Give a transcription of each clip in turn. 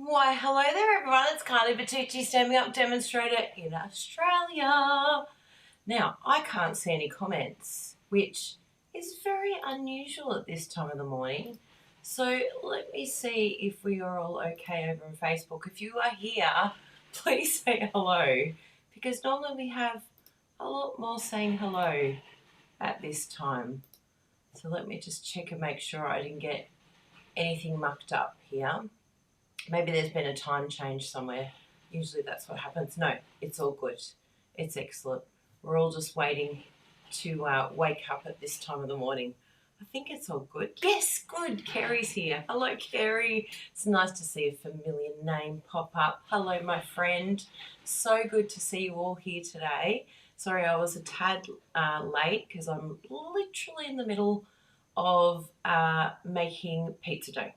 Why, hello there everyone, it's Kylie Bertucci, Standing Up Demonstrator in Australia. Now, I can't see any comments, which is very unusual at this time of the morning. So let me see if we are all okay over on Facebook. If you are here, please say hello, because normally we have a lot more saying hello at this time. So let me just check and make sure I didn't get anything mucked up here. Maybe there's been a time change somewhere. Usually that's what happens. No, it's all good. It's excellent. We're all just waiting to wake up at this time of the morning. I think it's all good. Yes, good. Kerry's here. Hello, Kerry. It's nice to see a familiar name pop up. Hello, my friend. So good to see you all here today. Sorry, I was a tad late because I'm literally in the middle of making pizza dough.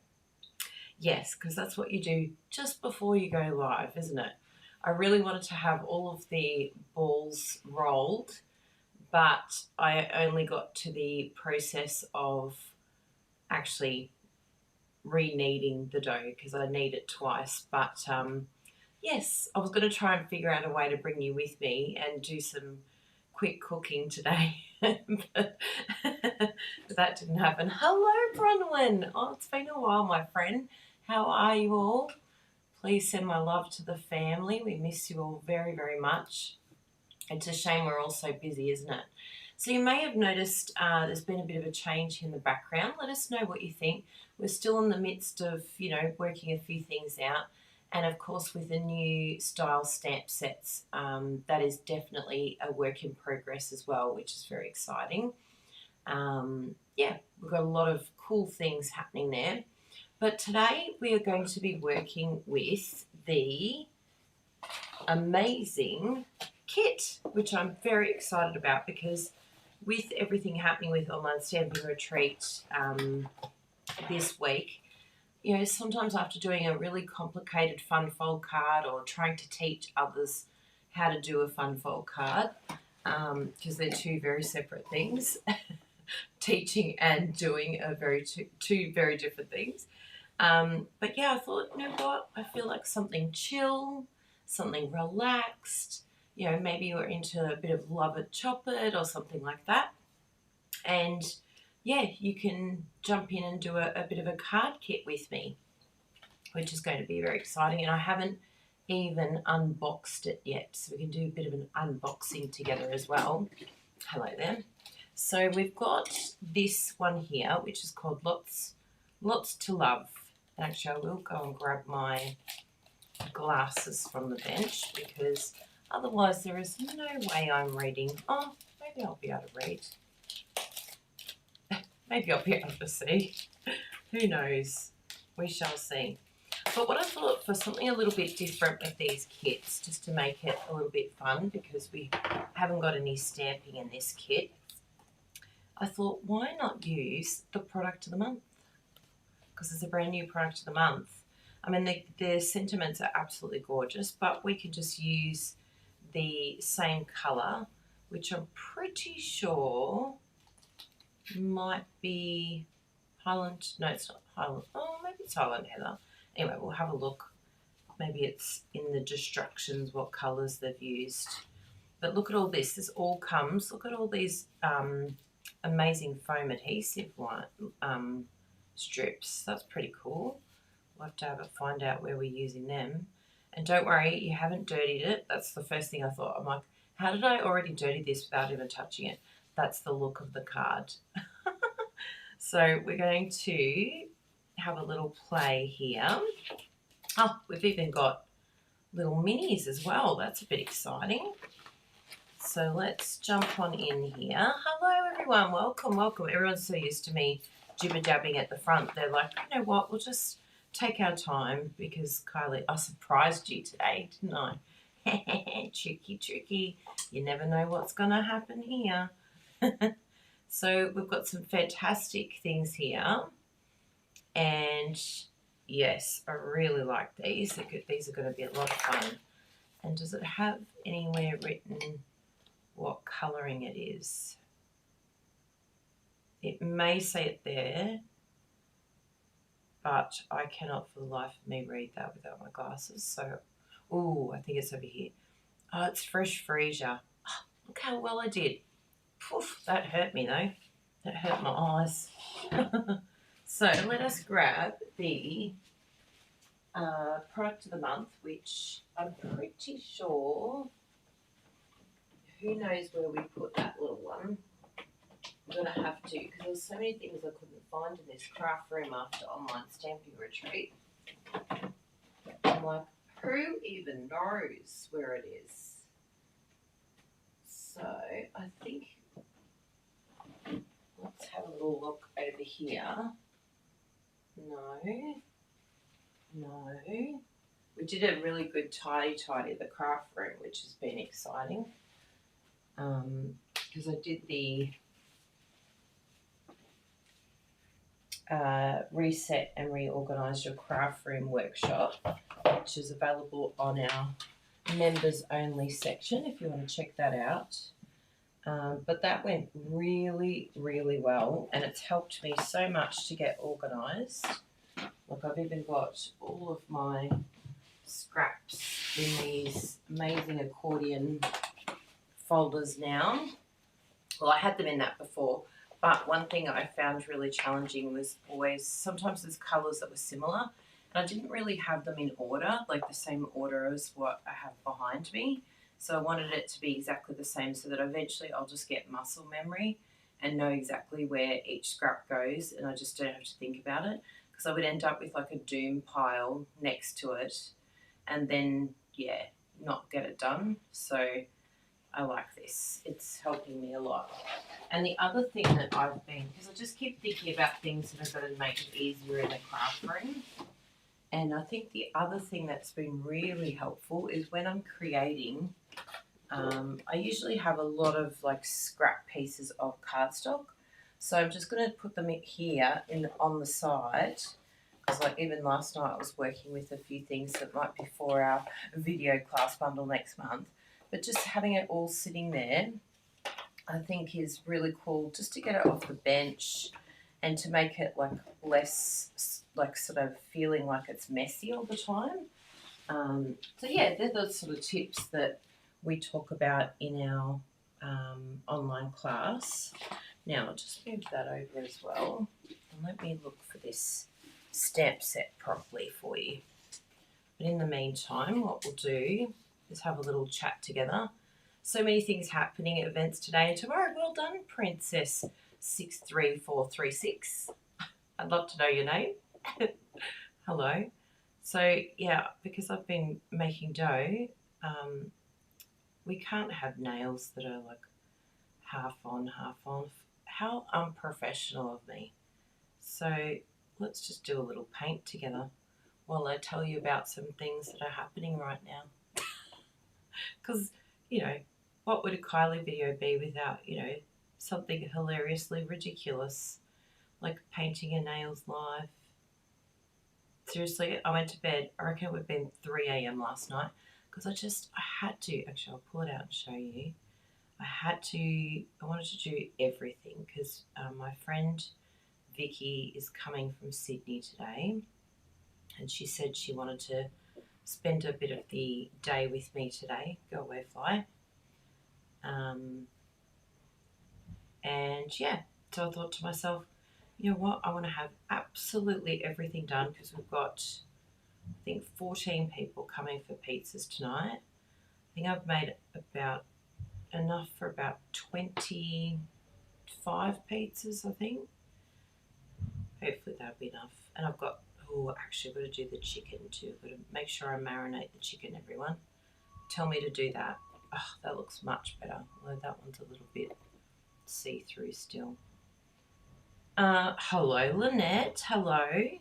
Yes, because that's what you do just before you go live, isn't it? I really wanted to have all of the balls rolled, but I only got to the process of actually re-kneading the dough because I knead it twice. But yes, I was going to try and figure out a way to bring you with me and do some quick cooking today. but that didn't happen. Hello, Bronwyn. Oh, it's been a while, my friend. How are you all? Please send my love to the family. We miss you all very, very much. It's a shame we're all so busy, isn't it? So you may have noticed there's been a bit of a change in the background. Let us know what you think. We're still in the midst of, working a few things out. And of course, with the new style stamp sets, that is definitely a work in progress as well, which is very exciting. We've got a lot of cool things happening there. But today we are going to be working with the amazing kit, which I'm very excited about because with everything happening with Online Stamping Retreat this week, sometimes after doing a really complicated fun fold card or trying to teach others how to do a fun fold card, because they're two very separate things, teaching and doing are two very different things. But yeah, I thought, you know what, I feel like something chill, something relaxed, maybe you're into a bit of Love It, Chop It or something like that. And yeah, you can jump in and do a bit of a card kit with me, which is going to be very exciting. And I haven't even unboxed it yet, so we can do a bit of an unboxing together as well. Hello there. So we've got this one here, which is called Lots to Love. Actually, I will go and grab my glasses from the bench because otherwise there is no way I'm reading. Oh, maybe I'll be able to read. Maybe I'll be able to see. Who knows? We shall see. But what I thought, for something a little bit different with these kits, just to make it a little bit fun because we haven't got any stamping in this kit, I thought, why not use the product of the month? Because it's a brand new product of the month. I mean, the sentiments are absolutely gorgeous, but we can just use the same colour, which I'm pretty sure might be Highland. No, it's not Highland. Oh, maybe it's Highland Heather. Anyway, we'll have a look. Maybe it's in the instructions what colours they've used. But look at all this. This all comes. Look at all these amazing foam adhesive strips. That's pretty cool. We'll have to find out where we're using them. And don't worry, you haven't dirtied it. That's the first thing I thought. I'm like, how did I already dirty this without even touching it? That's the look of the card. So we're going to have a little play here. Oh, we've even got little minis as well. That's a bit exciting. So let's jump on in here. Hello, everyone. Welcome, welcome. Everyone's so used to me jibber-jabbing at the front. They're like, you know what, we'll just take our time because, Kylie, I surprised you today, didn't I? Tricky. You never know what's going to happen here. So we've got some fantastic things here. And, yes, I really like these. These are going to be a lot of fun. And does it have anywhere written what colouring it is? It may say it there. but I cannot for the life of me read that without my glasses. So, oh, I think it's over here. Oh, it's Fresh Freesia. Oh, look how well I did. Poof, that hurt me though. That hurt my eyes. So let us grab the product of the month, which I'm pretty sure, who knows where we put that little one. I'm going to have to, because there's so many things I couldn't find in this craft room after online stamping retreat. I'm like, who even knows where it is? So I think, let's have a little look over here. No. We did a really good tidy at the craft room, which has been exciting. Because I did the Reset and Reorganise Your Craft Room workshop, which is available on our members only section if you want to check that out. But that went really, really well, and it's helped me so much to get organised. Look, I've even got all of my scraps in these amazing accordion folders now. Well, I had them in that before, but one thing I found really challenging was always, sometimes there's colours that were similar, and I didn't really have them in order, like the same order as what I have behind me. So I wanted it to be exactly the same so that eventually I'll just get muscle memory and know exactly where each scrap goes, and I just don't have to think about it, because I would end up with like a doom pile next to it and then, yeah, not get it done. So I like this. It's helping me a lot. And the other thing that I've been, because I just keep thinking about things that are going to make it easier in the craft room. And I think the other thing that's been really helpful is when I'm creating, I usually have a lot of like scrap pieces of cardstock. So I'm just going to put them in here on the side. Because like even last night I was working with a few things that might be for our video class bundle next month. But just having it all sitting there, I think is really cool, just to get it off the bench and to make it like less like sort of feeling like it's messy all the time. So yeah, they're the sort of tips that we talk about in our online class. Now I'll just move that over as well, and let me look for this stamp set properly for you. But in the meantime, what we'll do is have a little chat together. So many things happening at events today and tomorrow. Well done, Princess 63436. I'd love to know your name. Hello. So yeah, because I've been making dough, we can't have nails that are like half on, half on. How unprofessional of me. So let's just do a little paint together while I tell you about some things that are happening right now. Because, you know, what would a Kylie video be without, you know, something hilariously ridiculous like painting your nails live? Seriously, I went to bed, I reckon it would have been 3 a.m. last night, because I had to, actually I'll pull it out and show you. I wanted to do everything because my friend Vicky is coming from Sydney today, and she said she wanted to spend a bit of the day with me today, go away fly. And yeah, so I thought to myself, you know what, I want to have absolutely everything done because we've got, I think, 14 people coming for pizzas tonight. I think I've made about enough for about 25 pizzas, I think. Hopefully that'll be enough. And I've got, actually I've got to do the chicken too. I've got to make sure I marinate the chicken, everyone. Tell me to do that. Oh, that looks much better, although that one's a little bit see-through still. Hello, Lynette. Hello.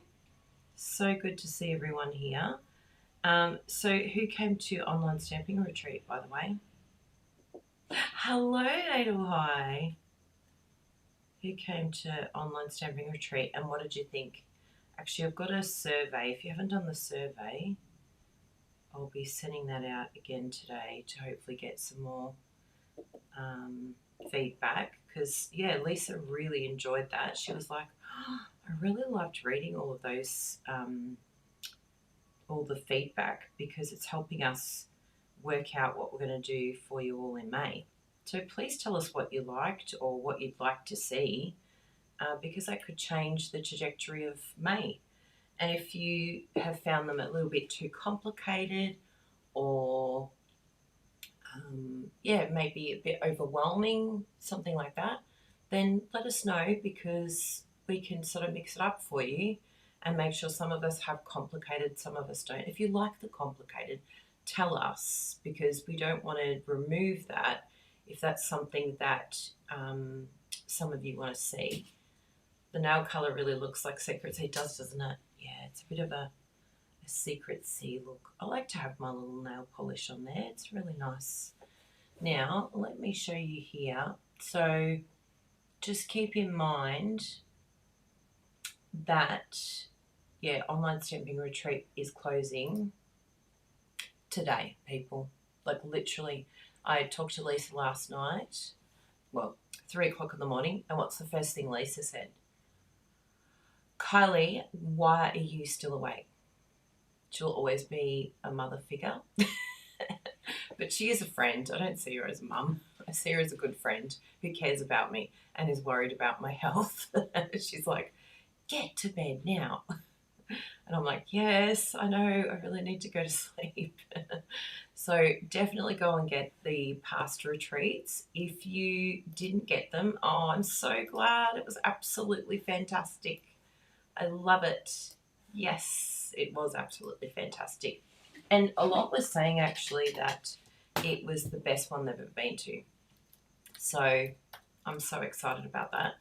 So good to see everyone here. So who came to online stamping retreat, by the way? Hello, Edelhigh. Who came to online stamping retreat, and what did you think? Actually, I've got a survey. If you haven't done the survey, I'll be sending that out again today to hopefully get some more feedback, because yeah, Lisa really enjoyed that. She was like, oh, I really loved reading all of those, all the feedback, because it's helping us work out what we're going to do for you all in May. So please tell us what you liked or what you'd like to see, because that could change the trajectory of May. And if you have found them a little bit too complicated, or maybe a bit overwhelming, something like that, then let us know, because we can sort of mix it up for you and make sure some of us have complicated, some of us don't. If you like the complicated, tell us, because we don't want to remove that if that's something that some of you want to see. The nail colour really looks like Secret Sea. It does, doesn't it? Yeah, it's a bit of a Secret Sea look. I like to have my little nail polish on there. It's really nice. Now, let me show you here. So just keep in mind that, online stamping retreat is closing today, people. Like literally, I talked to Lisa last night, 3 o'clock in the morning, and what's the first thing Lisa said? Kylie, why are you still awake? She'll always be a mother figure. But she is a friend. I don't see her as a mum. I see her as a good friend who cares about me and is worried about my health. She's like, get to bed now. And I'm like, yes, I know, I really need to go to sleep. So definitely go and get the past retreats. If you didn't get them, I'm so glad. It was absolutely fantastic. I love it. Yes, it was absolutely fantastic. And a lot was saying actually that it was the best one they've ever been to. So I'm so excited about that.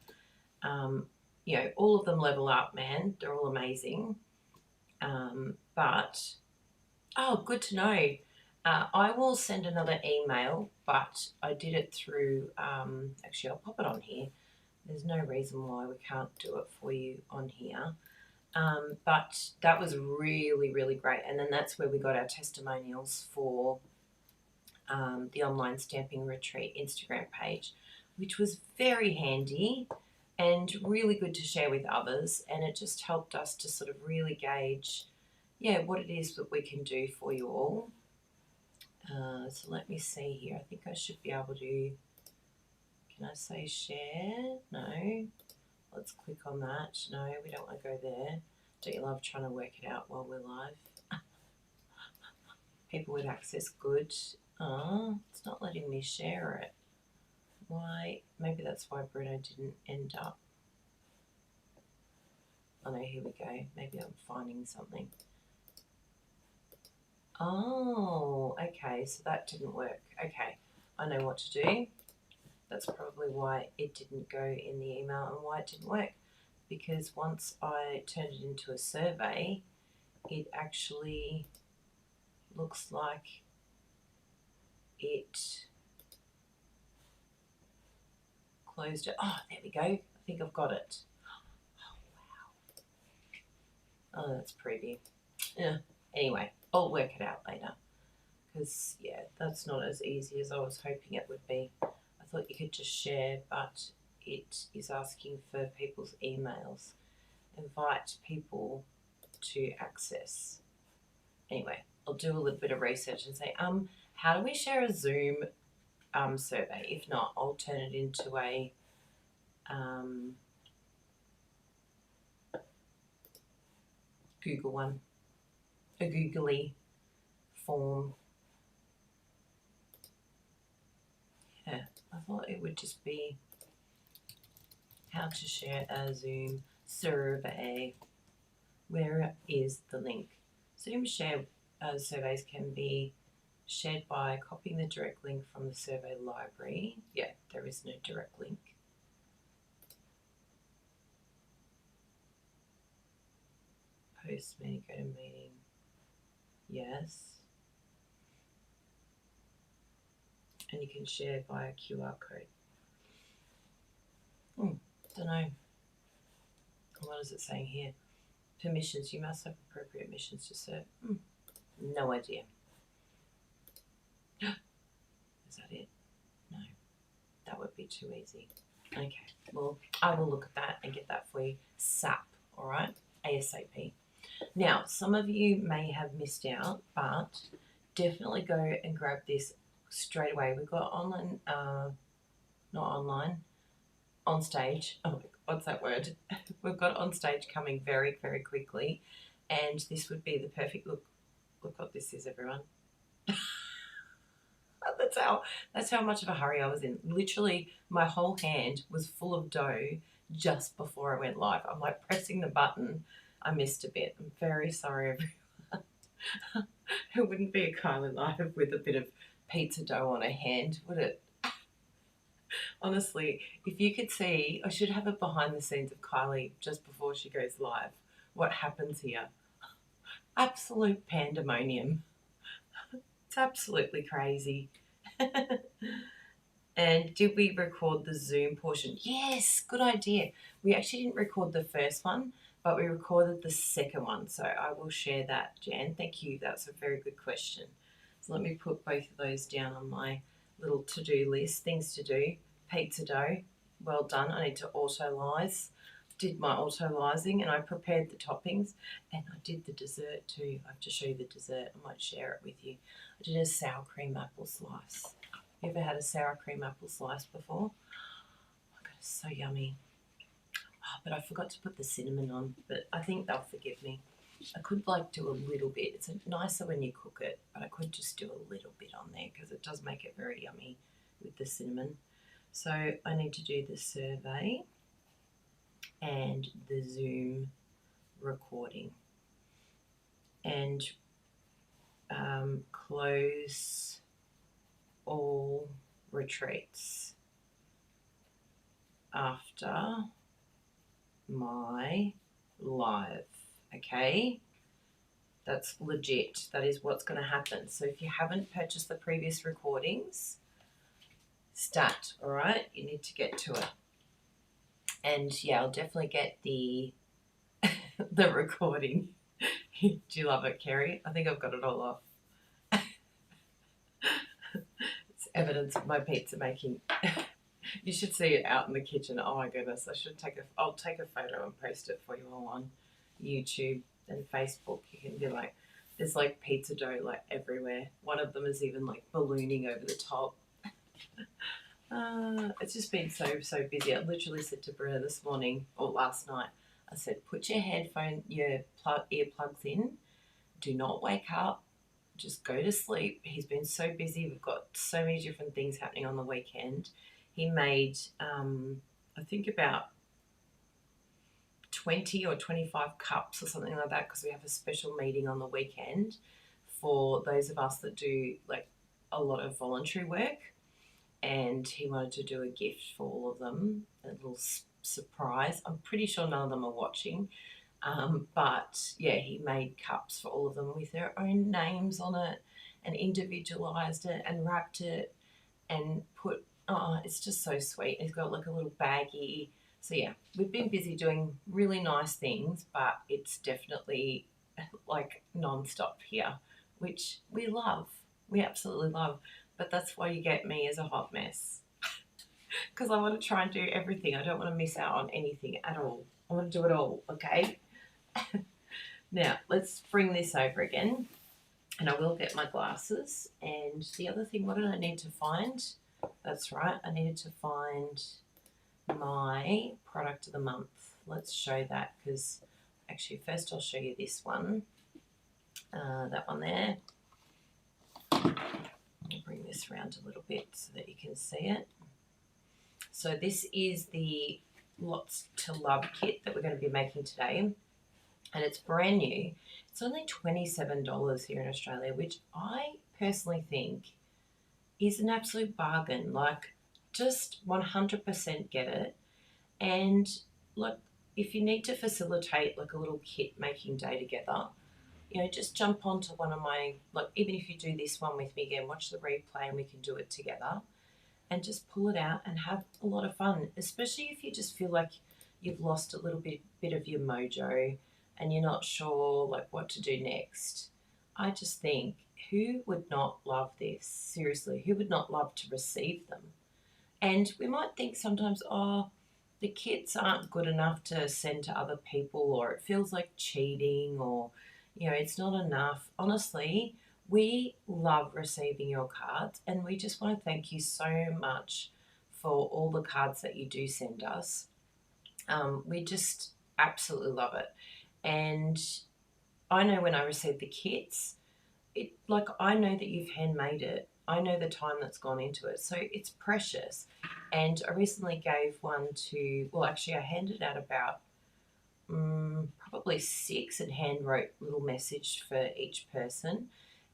All of them level up, man. They're all amazing. But good to know. I will send another email, but I did it through, actually I'll pop it on here. There's no reason why we can't do it for you on here. But that was really, really great. And then that's where we got our testimonials for the online stamping retreat Instagram page, which was very handy and really good to share with others. And it just helped us to sort of really gauge, what it is that we can do for you all. So let me see here. I think I should be able to, can I say share? No. Let's click on that. No, we don't want to go there. Don't you love trying to work it out while we're live? People with access, good. It's not letting me share it. Why? Maybe that's why Bruno didn't end up. Oh no, here we go. Maybe I'm finding something. Oh, okay, so that didn't work. Okay, I know what to do. That's probably why it didn't go in the email and why it didn't work. Because once I turned it into a survey, it actually looks like it closed it. Oh, there we go. I think I've got it. Oh, wow. Oh, that's pretty. Yeah. Anyway, I'll work it out later. Because, that's not as easy as I was hoping it would be. I thought you could just share, but it is asking for people's emails. Invite people to access. Anyway, I'll do a little bit of research and say, how do we share a Zoom survey? If not, I'll turn it into a Google one, a googly form. Yeah, I thought it would just be how to share a Zoom survey. Where is the link? Zoom share surveys can be shared by copying the direct link from the survey library. Yeah, there is no direct link. Post meeting, go to meeting. Yes. And you can share via QR code. Don't know. What is it saying here? Permissions. You must have appropriate permissions to serve. No idea. Is that it? No. That would be too easy. Okay. Well, I will look at that and get that for you. SAP. all right, ASAP. Now, some of you may have missed out, but definitely go and grab this straight away. We've got online, not online, on stage. Oh, what's that word? We've got on stage coming very, very quickly, and this would be the perfect look. Look what this is, everyone. That's how much of a hurry I was in. Literally, my whole hand was full of dough just before I went live. I'm like pressing the button. I missed a bit. I'm very sorry, everyone. It wouldn't be a Kylie live with a bit of pizza dough on her hand, would it? Honestly, if you could see, I should have a behind the scenes of Kylie just before she goes live. What happens here? Absolute pandemonium. It's absolutely crazy. And did we record the Zoom portion? Yes, good idea. We actually didn't record the first one, but we recorded the second one. So I will share that, Jan. Thank you. That's a very good question. So let me put both of those down on my little to-do list. Things to do. Pizza dough. Well done. I need to auto-lyse. Did my auto-lysing and I prepared the toppings and I did the dessert too. I have to show you the dessert. I might share it with you. I did a sour cream apple slice. You ever had a sour cream apple slice before? Oh my God, it's so yummy. Oh, but I forgot to put the cinnamon on, but I think they'll forgive me. I could like do a little bit. It's nicer when you cook it, but I could just do a little bit on there because it does make it very yummy with the cinnamon. So I need to do the survey and the Zoom recording and close all retreats after my live. Okay, that's legit. That is what's going to happen. So if you haven't purchased the previous recordings, start. All right, you need to get to it. And yeah, I'll definitely get the the recording. Do you love it, Kerry? I think I've got it all off. It's evidence of my pizza making. You should see it out in the kitchen. Oh my goodness, I'll take a photo and post it for you all on YouTube and Facebook. You can be like, there's like pizza dough like everywhere. One of them is even like ballooning over the top. It's just been so busy. I literally said to Brenna this morning or last night, I said, put your earplugs in. Do not wake up. Just go to sleep. He's been so busy. We've got so many different things happening on the weekend. He made, I think about 20 or 25 cups or something like that because we have a special meeting on the weekend for those of us that do like a lot of voluntary work. And he wanted to do a gift for all of them, a little surprise. I'm pretty sure none of them are watching. But yeah, he made cups for all of them with their own names on it and individualized it and wrapped it and put, oh, it's just so sweet. He's got like a little baggie. So yeah, we've been busy doing really nice things, but it's definitely like non-stop here, which we love. We absolutely love. But that's why you get me as a hot mess. Because I want to try and do everything. I don't want to miss out on anything at all. I want to do it all, okay? Now, let's bring this over again. And I will get my glasses. And the other thing, what did I need to find? That's right, I needed to find my product of the month. Let's show that because actually first I'll show you this one. That one there. I'll bring this around a little bit so that you can see it. So this is the Lots to Love kit that we're going to be making today. And it's brand new. It's only $27 here in Australia, which I personally think is an absolute bargain. Like, just 100% get it. And like, if you need to facilitate like a little kit making day together, you know, just jump onto one of my, like, even if you do this one with me again, watch the replay and we can do it together and just pull it out and have a lot of fun, especially if you just feel like you've lost a little bit of your mojo and you're not sure like what to do next. I just think, who would not love this? Seriously, who would not love to receive them? And we might think sometimes, oh, the kits aren't good enough to send to other people, or it feels like cheating, or, you know, it's not enough. Honestly, we love receiving your cards, and we just want to thank you so much for all the cards that you do send us. We just absolutely love it. And I know when I receive the kits, like, I know that you've handmade it. I know the time that's gone into it. So it's precious. And I recently gave one to, well, actually, I handed out about probably 6 and hand wrote a little message for each person.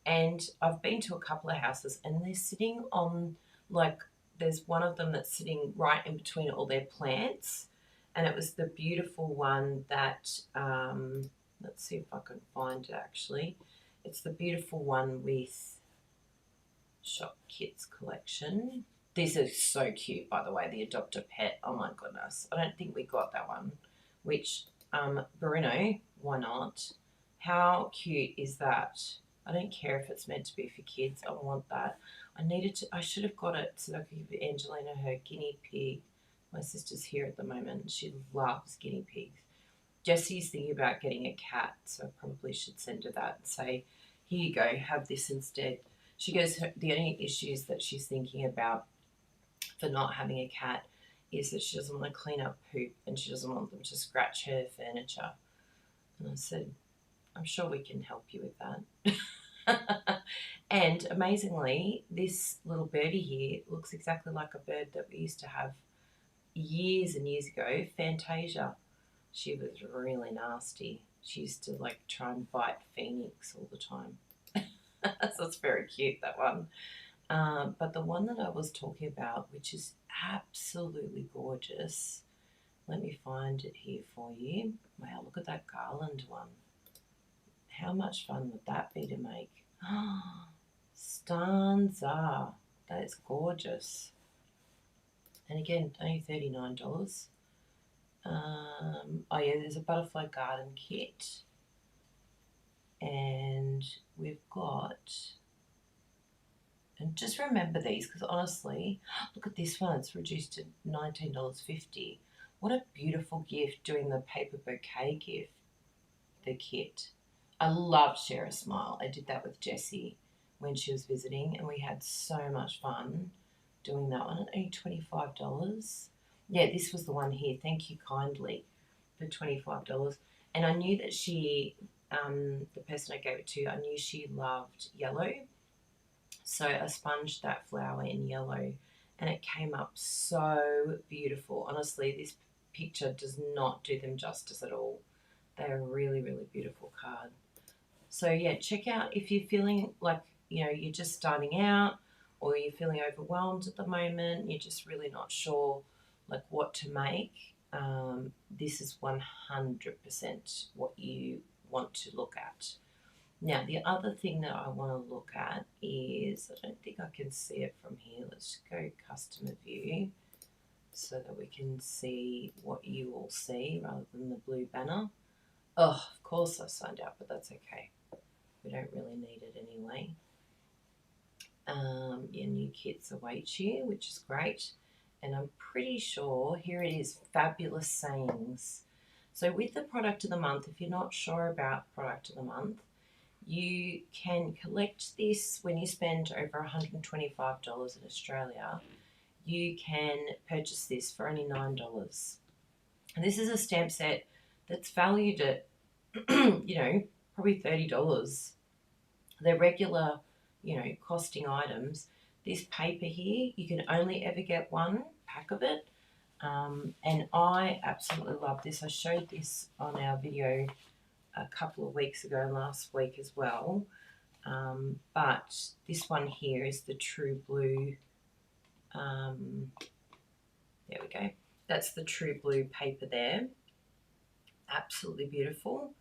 And I've been to a couple of houses and they're sitting on, like, there's one of them that's sitting right in between all their plants. And it was the beautiful one that, let's see if I can find it actually. It's the beautiful one with Shop Kits collection. These are so cute, by the way, the Adopt a Pet. Oh my goodness. I don't think we got that one, which, Bruno, why not? How cute is that? I don't care if it's meant to be for kids. I want that. I should have got it so that I could give Angelina her guinea pig. My sister's here at the moment. She loves guinea pigs. Jessie's thinking about getting a cat, so I probably should send her that and say, here you go, have this instead. She goes, the only issues that she's thinking about for not having a cat is that she doesn't want to clean up poop and she doesn't want them to scratch her furniture. And I said, I'm sure we can help you with that. And amazingly, this little birdie here looks exactly like a bird that we used to have years and years ago, Fantasia. She was really nasty. She used to like try and bite Phoenix all the time. So it's very cute, that one. But the one that I was talking about, which is absolutely gorgeous, let me find it here for you. Wow, look at that garland one. How much fun would that be to make? Stanza. That is gorgeous. And again, only $39. Oh yeah, there's a butterfly garden kit. And we've got, and just remember these, because honestly, look at this one. It's reduced to $19.50. What a beautiful gift, doing the paper bouquet gift, the kit. I love Share a Smile. I did that with Jessie when she was visiting, and we had so much fun doing that one. Only $25. Yeah, this was the one here. Thank you kindly for $25. And I knew that she, the person I gave it to, I knew she loved yellow. So I sponged that flower in yellow and it came up so beautiful. Honestly, this picture does not do them justice at all. They're a really, really beautiful card. So yeah, check out if you're feeling like, you know, you're just starting out, or you're feeling overwhelmed at the moment, you're just really not sure like what to make. This is 100% what you want to look at. Now, the other thing that I want to look at is, I don't think I can see it from here. Let's go customer view so that we can see what you all see rather than the blue banner. Oh, of course I signed out, but that's okay. We don't really need it anyway. Your new kits await you, which is great. And I'm pretty sure, here it is, fabulous sayings. So with the product of the month, if you're not sure about product of the month, you can collect this when you spend over $125 in Australia. You can purchase this for only $9. And this is a stamp set that's valued at, you know, probably $30. They're regular, you know, costing items. This paper here, you can only ever get one pack of it. And I absolutely love this. I showed this on our video a couple of weeks ago and last week as well. But this one here is the True Blue. There we go. That's the True Blue paper there. Absolutely beautiful.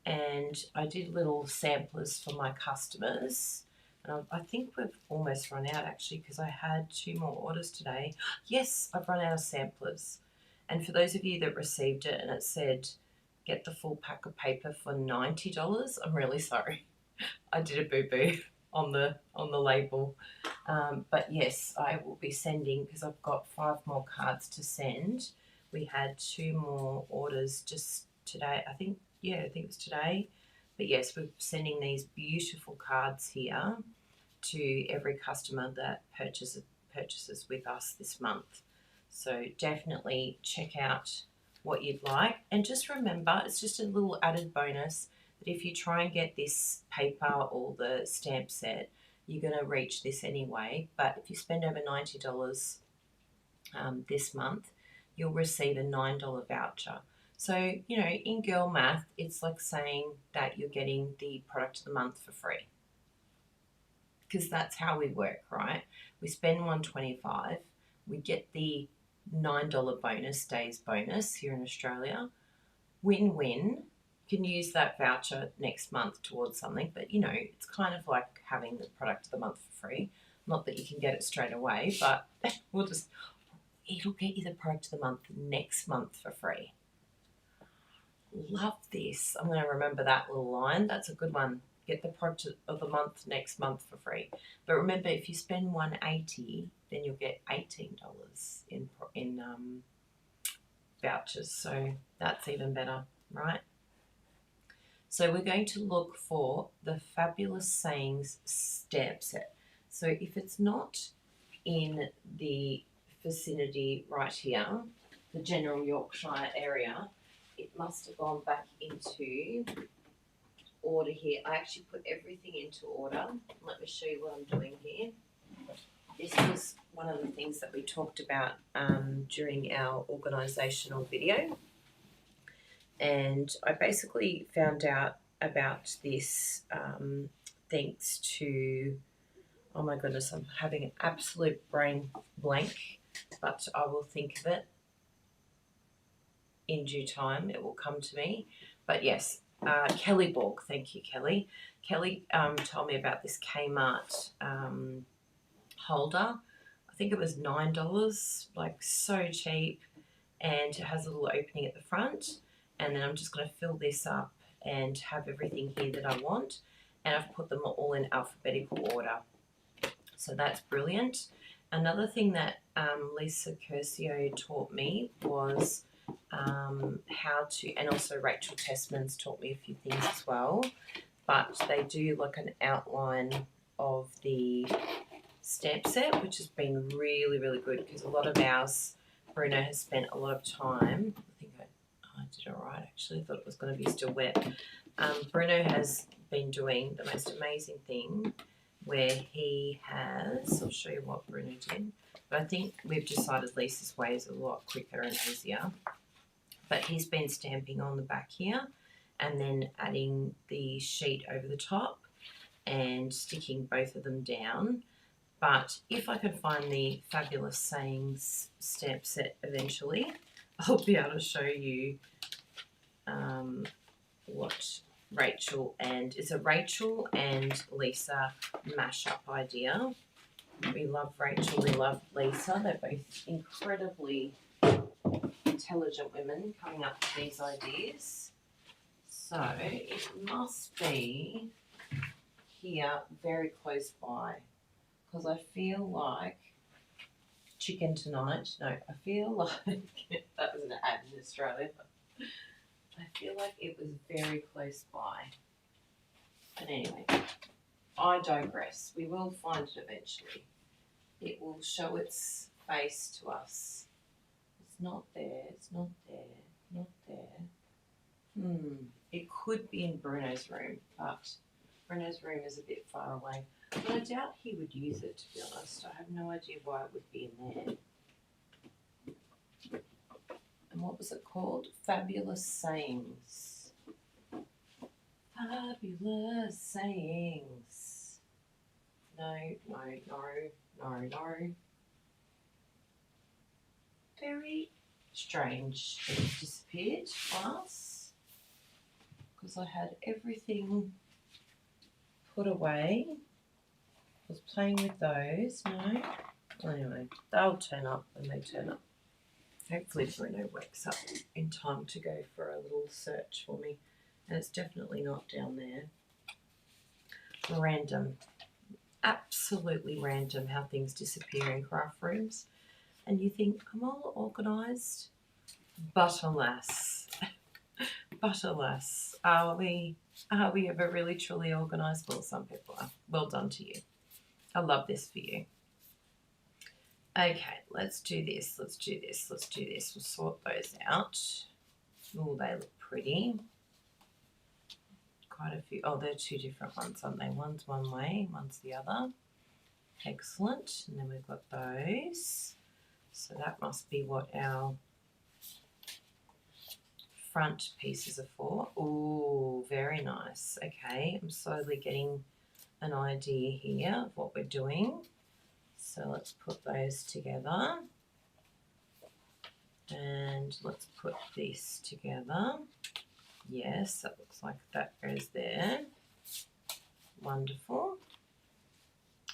And I did little samplers for my customers. And I think we've almost run out actually, because I had 2 more orders today. Yes, I've run out of samplers. And for those of you that received it and it said get the full pack of paper for $90, I'm really sorry. I did a boo-boo on the label. But yes, I will be sending, because I've got 5 more cards to send. we had 2 more orders just today. I think it was today. But yes, we're sending these beautiful cards here to every customer that purchases with us this month. So definitely check out what you'd like. And just remember, it's just a little added bonus that if you try and get this paper or the stamp set, you're going to reach this anyway. But if you spend over $90 this month, you'll receive a $9 voucher. So, you know, in girl math, it's like saying that you're getting the product of the month for free. Because that's how we work, right? We spend $125, we get the $9 bonus, days bonus here in Australia. Win-win. You can use that voucher next month towards something, but you know, it's kind of like having the product of the month for free. Not that you can get it straight away, but it'll get you the product of the month next month for free. Love this. I'm going to remember that little line. That's a good one. Get the product of the month next month for free. But remember, if you spend $180, then you'll get $18 in vouchers. So that's even better, right? So we're going to look for the Fabulous Sayings stamp set. So if it's not in the vicinity right here, the general Yorkshire area, it must have gone back into order here. I actually put everything into order. Let me show you what I'm doing here. This was one of the things that we talked about during our organisational video. And I basically found out about this thanks to, oh my goodness, I'm having an absolute brain blank, but I will think of it in due time. It will come to me. But yes, Kelly Borg, thank you, Kelly. Kelly told me about this Kmart holder. I think it was $9, like so cheap, and it has a little opening at the front. And then I'm just going to fill this up and have everything here that I want. And I've put them all in alphabetical order. So that's brilliant. Another thing that Lisa Curcio taught me was how to, and also Rachel Tessman's taught me a few things as well, but they do like an outline of the stamp set, which has been really, really good because a lot of ours, Bruno has spent a lot of time, I think I did it right actually, I thought it was going to be still wet. Bruno has been doing the most amazing thing where he has, I'll show you what Bruno did, but I think we've decided Lisa's way is a lot quicker and easier. But he's been stamping on the back here and then adding the sheet over the top and sticking both of them down. But if I can find the Fabulous Sayings stamp set eventually, I'll be able to show you what Rachel and, it's a Rachel and Lisa mashup idea. We love Rachel, we love Lisa. They're both incredibly intelligent women coming up with these ideas. So it must be here very close by because I feel like chicken tonight. No, I feel like that was an ad in Australia. I feel like it was very close by. But anyway, I digress. We will find it eventually. It will show its face to us. It's not there, it's not there, not there. It could be in Bruno's room, but Bruno's room is a bit far away. But I doubt he would use it, to be honest. I have no idea why it would be in there. And what was it called? Fabulous Sayings. Fabulous Sayings. No, no, no, no, no. Very strange that it disappeared on us because I had everything put away. I was playing with those. No. Anyway, they'll turn up when they turn up. Hopefully Bruno wakes up in time to go for a little search for me. And it's definitely not down there. Random. Absolutely random how things disappear in craft rooms. And you think, I'm all organised. But alas, but alas, are we ever really truly organised? Well, some people are. Well done to you. I love this for you. Okay, let's do this. Let's do this. Let's do this. We'll sort those out. Oh, they look pretty. Quite a few. Oh, they're two different ones, aren't they? One's one way, one's the other. Excellent. And then we've got those. So that must be what our front pieces are for. Oh, very nice. Okay, I'm slowly getting an idea here of what we're doing. So let's put those together. And let's put this together. Yes, that looks like that goes there. Wonderful.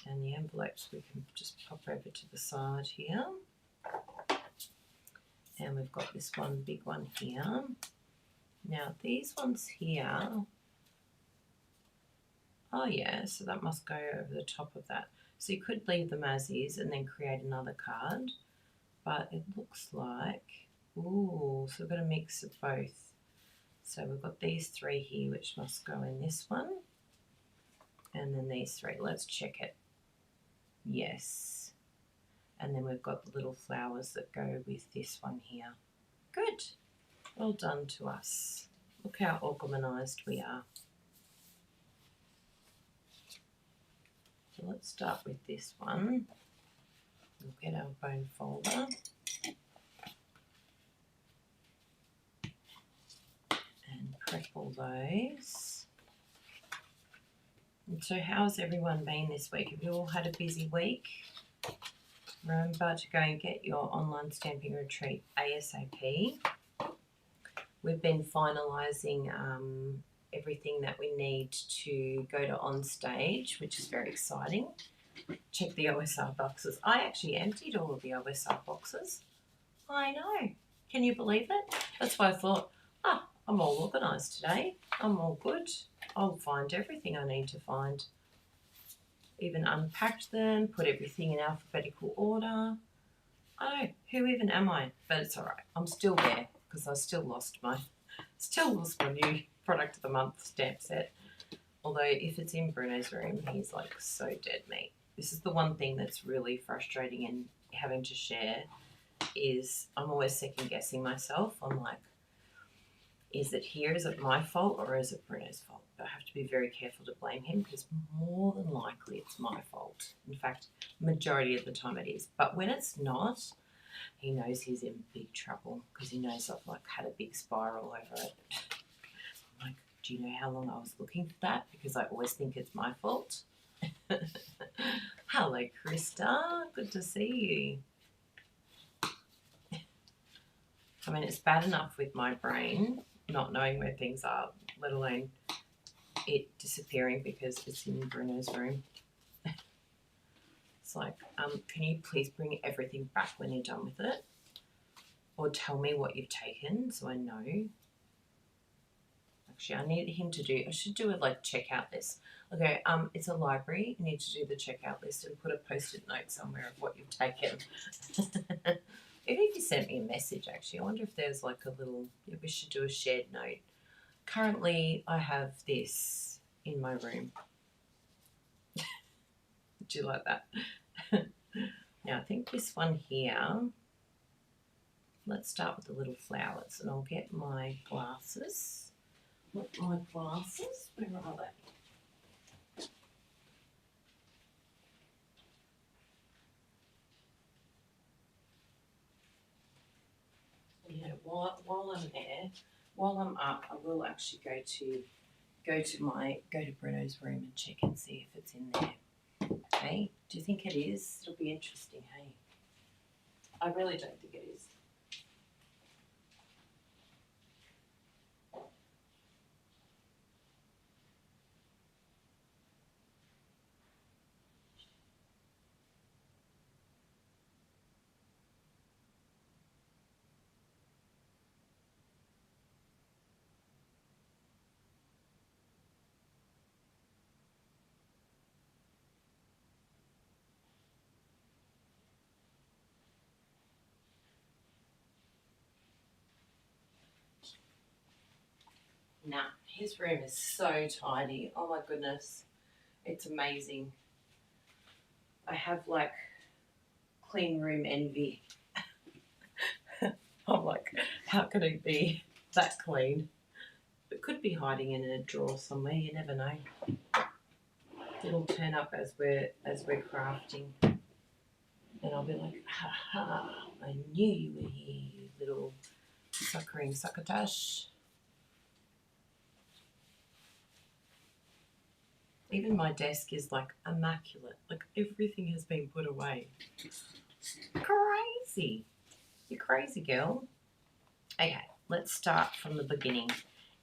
And the envelopes we can just pop over to the side here. And we've got this one big one here. Now these ones here, oh yeah, so that must go over the top of that. So you could leave them as is and then create another card, but it looks like, ooh, so we've got a mix of both. So we've got these three here, which must go in this one, and then these three. Let's check it. Yes. And then we've got the little flowers that go with this one here. Good. Well done to us. Look how organised we are. So let's start with this one. We'll get our bone folder. And prep all those. And so how's everyone been this week? Have you all had a busy week? Remember to go and get your online stamping retreat ASAP. We've been finalising everything that we need to go to on stage, which is very exciting. Check the OSR boxes. I actually emptied all of the OSR boxes. I know. Can you believe it? That's why I thought, I'm all organised today. I'm all good. I'll find everything I need to find. Even unpacked them, put everything in alphabetical order. I know, who even am I? But it's all right. I'm still there because I still lost my new product of the month stamp set. Although if it's in Bruno's room, he's like so dead meat. This is the one thing that's really frustrating in having to share is I'm always second guessing myself. I'm like, is it here? Is it my fault or is it Bruno's fault? But I have to be very careful to blame him because more than likely it's my fault. In fact, majority of the time it is. But when it's not, he knows he's in big trouble because he knows I've like had a big spiral over it. I'm like, do you know how long I was looking for that? Because I always think it's my fault. Hello, Krista. Good to see you. I mean, it's bad enough with my brain not knowing where things are, let alone it disappearing because it's in Bruno's room. It's like, can you please bring everything back when you're done with it? Or tell me what you've taken so I know. Actually, I should do a like checkout list. Okay, it's a library. You need to do the checkout list and put a post-it note somewhere of what you've taken. Even if you sent me a message, actually, I wonder if there's like a little, we should do a shared note. Currently, I have this in my room. Do you like that? Now, I think this one here, let's start with the little flowers, and I'll get my glasses. Look, my glasses, where are they? Yeah, while I'm there, while I'm up, I will actually go to Bruno's room and check and see if it's in there. Hey, do you think it is? It'll be interesting, hey? I really don't think it is. Nah, his room is so tidy. Oh my goodness. It's amazing. I have like clean room envy. I'm like, how can it be that clean? It could be hiding in a drawer somewhere, you never know. It'll turn up as we're crafting. And I'll be like, ha ha, I knew you were here, you little suckering succotash. Even my desk is like immaculate. Like everything has been put away. Crazy. You're crazy, girl. Okay, let's start from the beginning.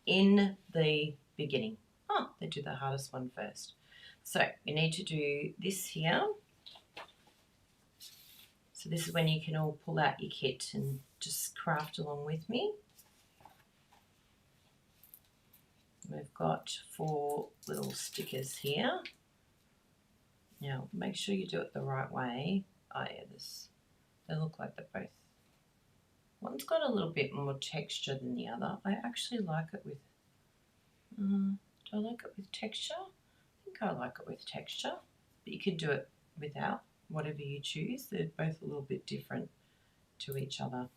In the beginning. Oh, they do the hardest one first. So you need to do this here. So this is when you can all pull out your kit and just craft along with me. We've got 4 little stickers here. Now make sure you do it the right way. Oh yeah, they look like they're both. One's got a little bit more texture than the other. I actually like it with, do I like it with texture? I think I like it with texture, but you could do it without, whatever you choose. They're both a little bit different to each other.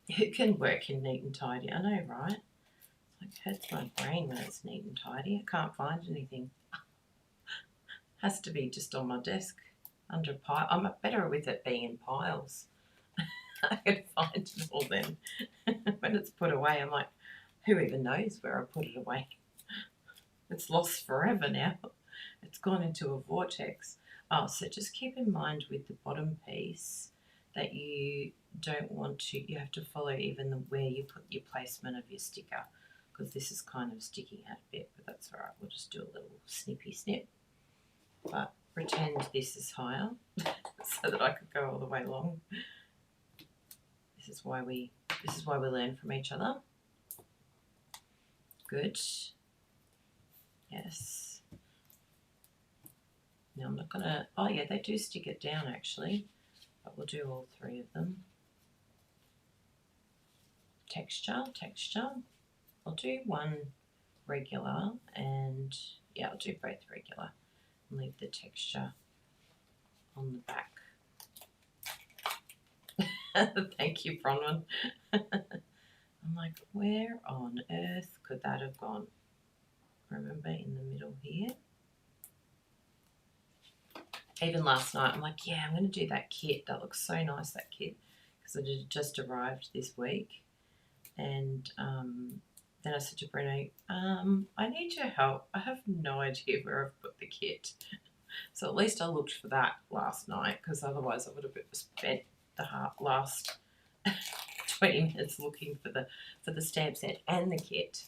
It can work in neat and tidy, I know, right? Like, it hurts my brain when it's neat and tidy. I can't find anything. Has to be just on my desk under a pile. I'm better with it being in piles. I can find it all then. When it's put away, I'm like, who even knows where I put it away? It's lost forever now. It's gone into a vortex. Oh, so just keep in mind with the bottom piece that you don't want to, you have to follow even where you put your placement of your sticker, because this is kind of sticking out a bit, but that's all right. We'll just do a little snippy snip. But pretend this is higher so that I could go all the way along. This is why we learn from each other. Good. Yes. Now I'm not gonna, oh yeah, they do stick it down actually, but we'll do all 3 of them. Texture. I'll do 1 regular and yeah, I'll do both regular and leave the texture on the back. Thank you, Bronwyn. I'm like, where on earth could that have gone? Remember, in the middle here. Even last night, I'm like, yeah, I'm going to do that kit. That looks so nice, that kit, because it had just arrived this week. And then I said to Bruno, I need your help. I have no idea where I've put the kit. So at least I looked for that last night, because otherwise I would have spent the last 20 minutes looking for the stamp set and the kit.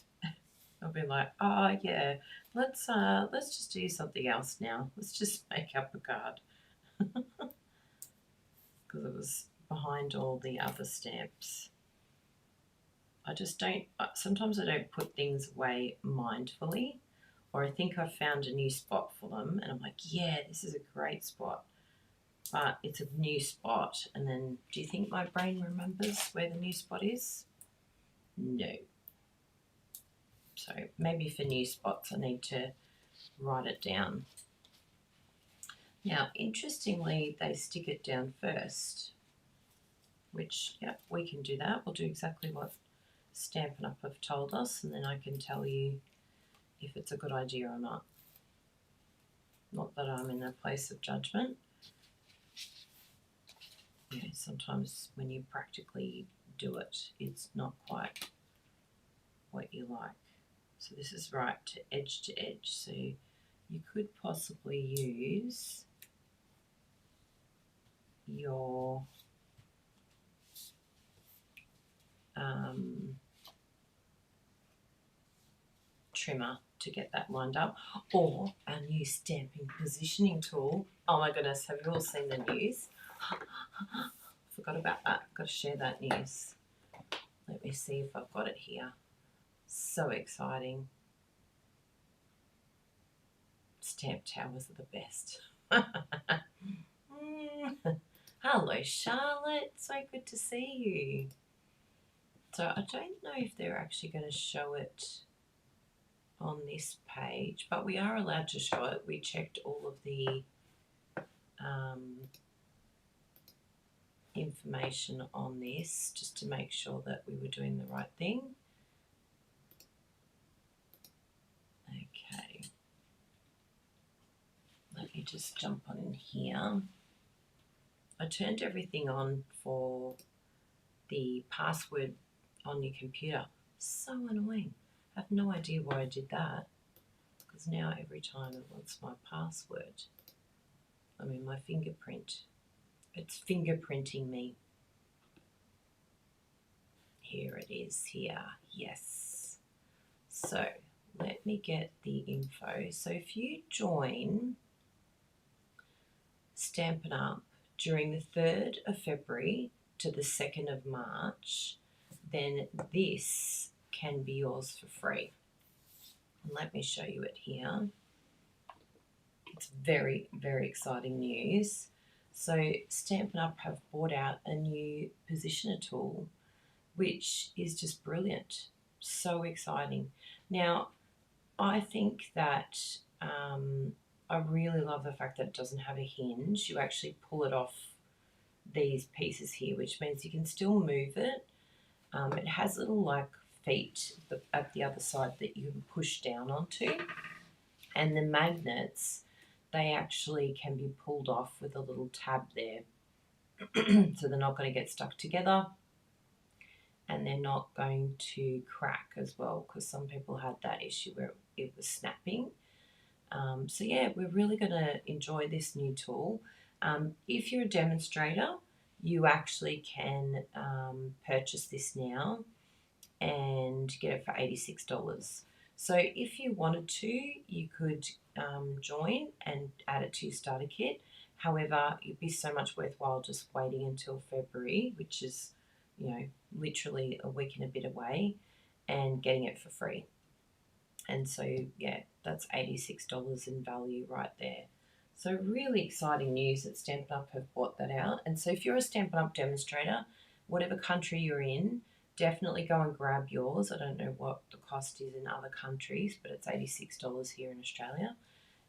I'll be like, oh yeah, let's just do something else now. Let's just make up a card. Because it was behind all the other stamps. I just don't, sometimes I don't put things away mindfully, or I think I've found a new spot for them and I'm like, yeah, this is a great spot. But it's a new spot, and then do you think my brain remembers where the new spot is? No. So maybe for new spots I need to write it down. Now, interestingly, they stick it down first, which, yeah, we can do that. We'll do exactly what Stampin' Up have told us, and then I can tell you if it's a good idea or not. Not that I'm in a place of judgment. You know, sometimes when you practically do it, it's not quite what you like. So this is right to edge, so you could possibly use your trimmer to get that lined up, or our new stamping positioning tool. Oh my goodness, have you all seen the news? Forgot about that. Got to share that news. Let me see if I've got it here. So exciting. Stamp towers are the best. Hello, Charlotte. So good to see you. So I don't know if they're actually going to show it on this page, but we are allowed to show it. We checked all of the information on this just to make sure that we were doing the right thing. Okay, let me just jump on in here. I turned everything on for the password on your computer. So annoying. I have no idea why I did that, because now every time it wants my password, I mean my fingerprint, it's fingerprinting me. Here it is here, yes. So let me get the info. So if you join Stampin' Up during the 3rd of February to the 2nd of March, then this can be yours for free. And let me show you it here. It's very, very exciting news. So Stampin' Up have brought out a new positioner tool, which is just brilliant. So exciting. Now, I think that I really love the fact that it doesn't have a hinge. You actually pull it off these pieces here, which means you can still move it. It has little like feet at the other side that you can push down onto. And the magnets, they actually can be pulled off with a little tab there. So they're not going to get stuck together. And they're not going to crack as well, because some people had that issue where it was snapping. So yeah, we're really going to enjoy this new tool. If you're a demonstrator, you actually can purchase this now and get it for $86. So if you wanted to, you could join and add it to your starter kit. However, it'd be so much worthwhile just waiting until February, which is, you know, literally a week and a bit away, and getting it for free. And so, yeah, that's $86 in value right there. So really exciting news that Stampin' Up have brought that out. And so if you're a Stampin' Up demonstrator, whatever country you're in, definitely go and grab yours. I don't know what the cost is in other countries, but it's $86 here in Australia.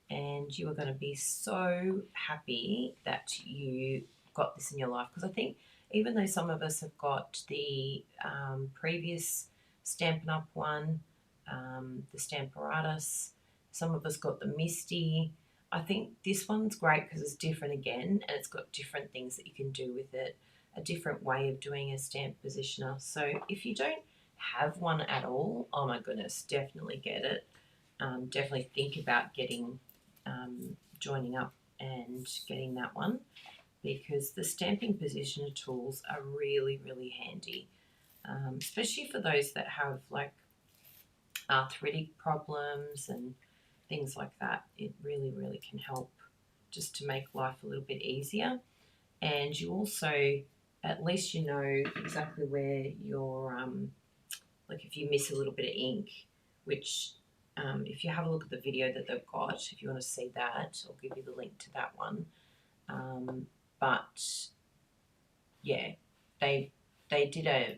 And you are going to be so happy that you got this in your life. Because I think even though some of us have got the previous Stampin' Up one, the Stamparatus, some of us got the Misty, I think this one's great because it's different again, and it's got different things that you can do with it, a different way of doing a stamp positioner. So if you don't have one at all, oh my goodness, definitely get it. Definitely think about joining up and getting that one, because the stamping positioner tools are really, really handy, especially for those that have like arthritic problems and things like that. It really, really can help just to make life a little bit easier. And you also, at least you know exactly where your, like if you miss a little bit of ink, which if you have a look at the video that they've got, if you want to see that, I'll give you the link to that one. But yeah, they did a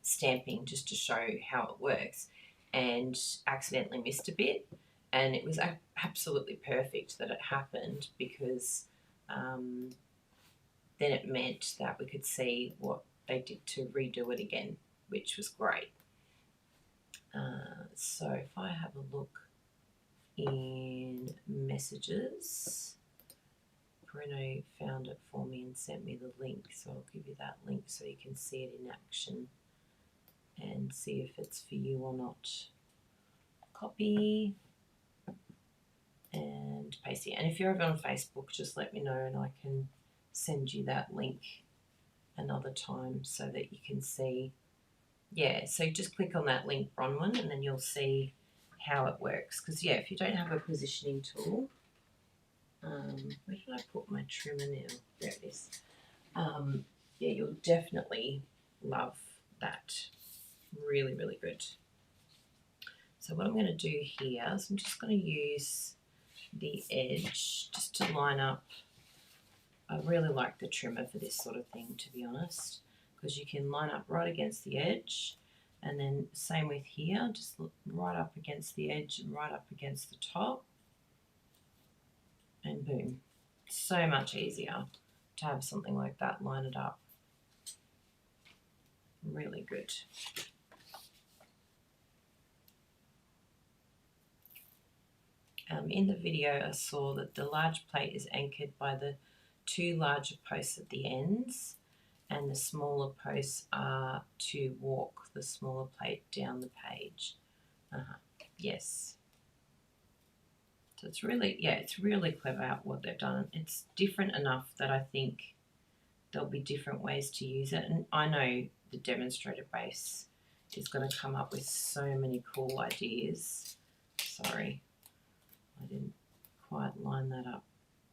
stamping just to show how it works, and accidentally missed a bit, and it was absolutely perfect that it happened, because then it meant that we could see what they did to redo it again, which was great. So if I have a look in messages, Bruno found it for me and sent me the link, so I'll give you that link so you can see it in action and see if it's for you or not. Copy and paste it. And if you're over on Facebook, just let me know and I can send you that link another time so that you can see. Yeah, so just click on that link, Bronwyn, and then you'll see how it works. Because, yeah, if you don't have a positioning tool, where did I put my trimmer now? There it is. Yeah, you'll definitely love that. Really, really good. So what I'm going to do here is I'm just going to use the edge just to line up. I really like the trimmer for this sort of thing, to be honest, because you can line up right against the edge, and then same with here, just look right up against the edge and right up against the top, and boom. So much easier to have something like that, line it up. Really good. In the video I saw that the large plate is anchored by the two larger posts at the ends, and the smaller posts are to walk the smaller plate down the page. Yes. So it's really, yeah, it's really clever what they've done. It's different enough that I think there'll be different ways to use it. And I know the demonstrator base is going to come up with so many cool ideas. Sorry, I didn't quite line that up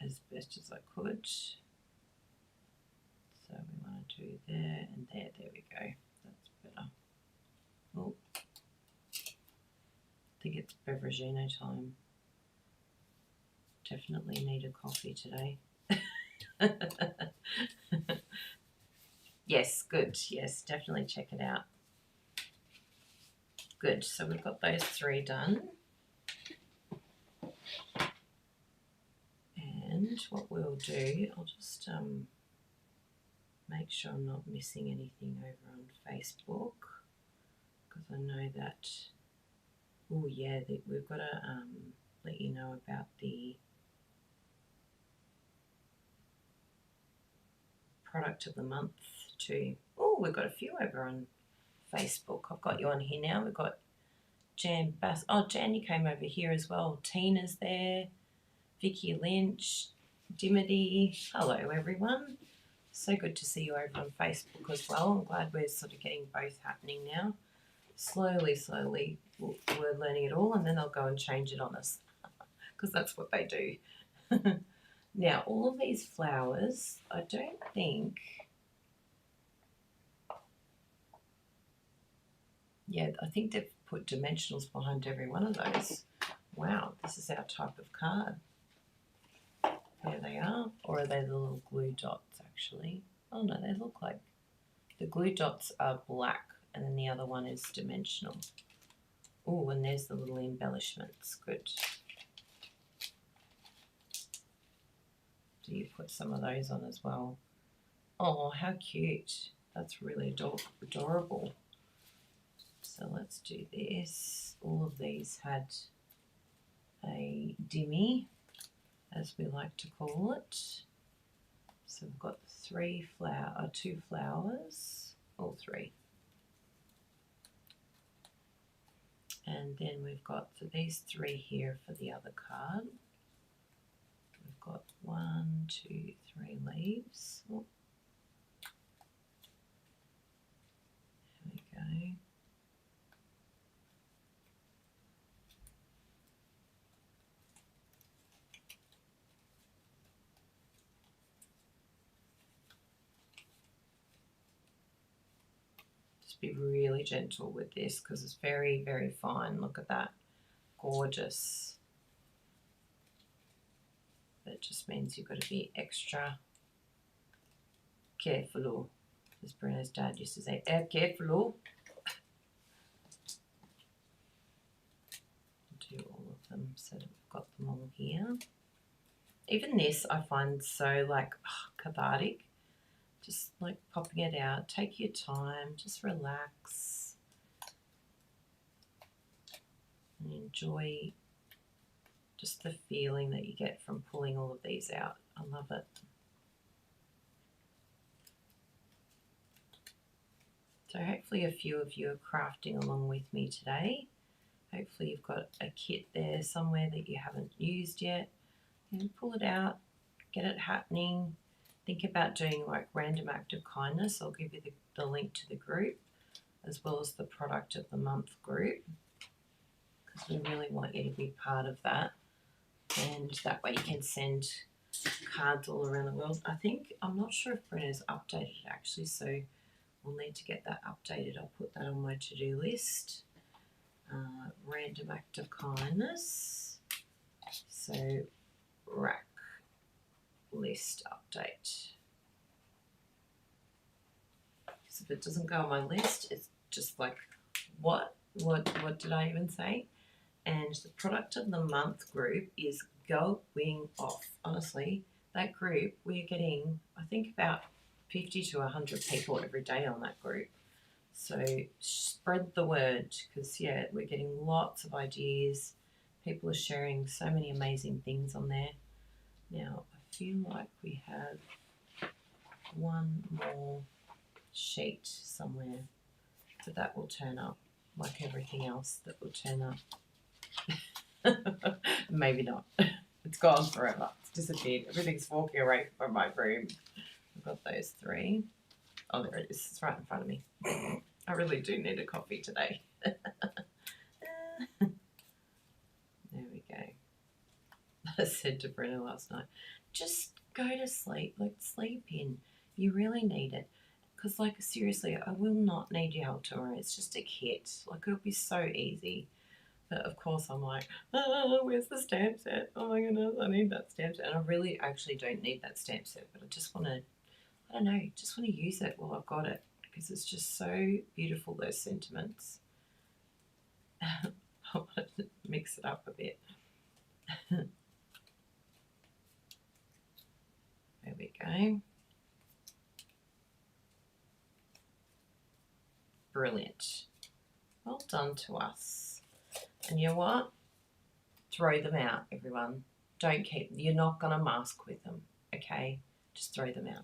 as best as I could. So we want to do there and there. There we go. That's better. Oh, I think it's beveragino time. Definitely need a coffee today. Yes, good. Yes, definitely check it out. Good. So we've got those three done. And what we'll do, I'll just make sure I'm not missing anything over on Facebook, because I know that, oh yeah, we've got to let you know about the product of the month too. Oh, we've got a few over on Facebook. I've got you on here now. We've got Jan Bass. Oh, Jan, you came over here as well. Tina's there. Vicky Lynch. Dimity. Hello, everyone. So good to see you over on Facebook as well. I'm glad we're sort of getting both happening now. Slowly, slowly, we're learning it all, and then they'll go and change it on us, because that's what they do. Now, all of these flowers, I don't think, yeah, I think they've put dimensionals behind every one of those. Wow, this is our type of card. There they are. Or are they the little glue dots, actually? Oh, no, they look like, the glue dots are black, and then the other one is dimensional. Oh, and there's the little embellishments. Good. Do you put some of those on as well? Oh, how cute. That's really adorable. So let's do this. All of these had a dimmy, as we like to call it. So we've got two flowers, all three. And then we've got these three here for the other card. We've got 1, 2, 3 leaves. Oh. There we go. Just be really gentle with this, because it's very, very fine. Look at that. Gorgeous. That just means you've got to be extra careful, as Bruno's dad used to say, careful. Do all of them so that we've got them all here. Even this I find so like cathartic. Just like popping it out. Take your time, just relax and enjoy just the feeling that you get from pulling all of these out. I love it. So hopefully a few of you are crafting along with me today. Hopefully you've got a kit there somewhere that you haven't used yet. And pull it out, get it happening. Think about doing like random act of kindness. I'll give you the link to the group, as well as the product of the month group, because we really want you to be part of that. And that way you can send cards all around the world. I'm not sure if Brenna's updated it actually, so we'll need to get that updated. I'll put that on my to-do list. Random act of kindness. So rack list update. because if it doesn't go on my list, it's just like, what did I even say? And the product of the month group is going off. Honestly, that group, we're getting, I think, about 50 to 100 people every day on that group. So spread the word, because yeah, we're getting lots of ideas. People are sharing so many amazing things on there. Now, I feel like we have one more sheet somewhere, but that will turn up like everything else that will turn up. Maybe not. It's gone forever. It's disappeared. Everything's walking away from my room. I've got those 3. Oh, there it is. It's right in front of me. I really do need a coffee today. There we go. I said to Brenna last night, just go to sleep. Like, sleep in. You really need it. Because, like, seriously, I will not need your help tomorrow. It's just a kit. Like, it'll be so easy. But, of course, I'm like, where's the stamp set? Oh, my goodness, I need that stamp set. And I really actually don't need that stamp set. But I just want to, I don't know, just want to use it while I've got it. Because it's just so beautiful, those sentiments. I want to mix it up a bit. There we go. Brilliant. Well done to us. And you know what? Throw them out, everyone. Don't keep them. You're not going to mask with them, okay? Just throw them out.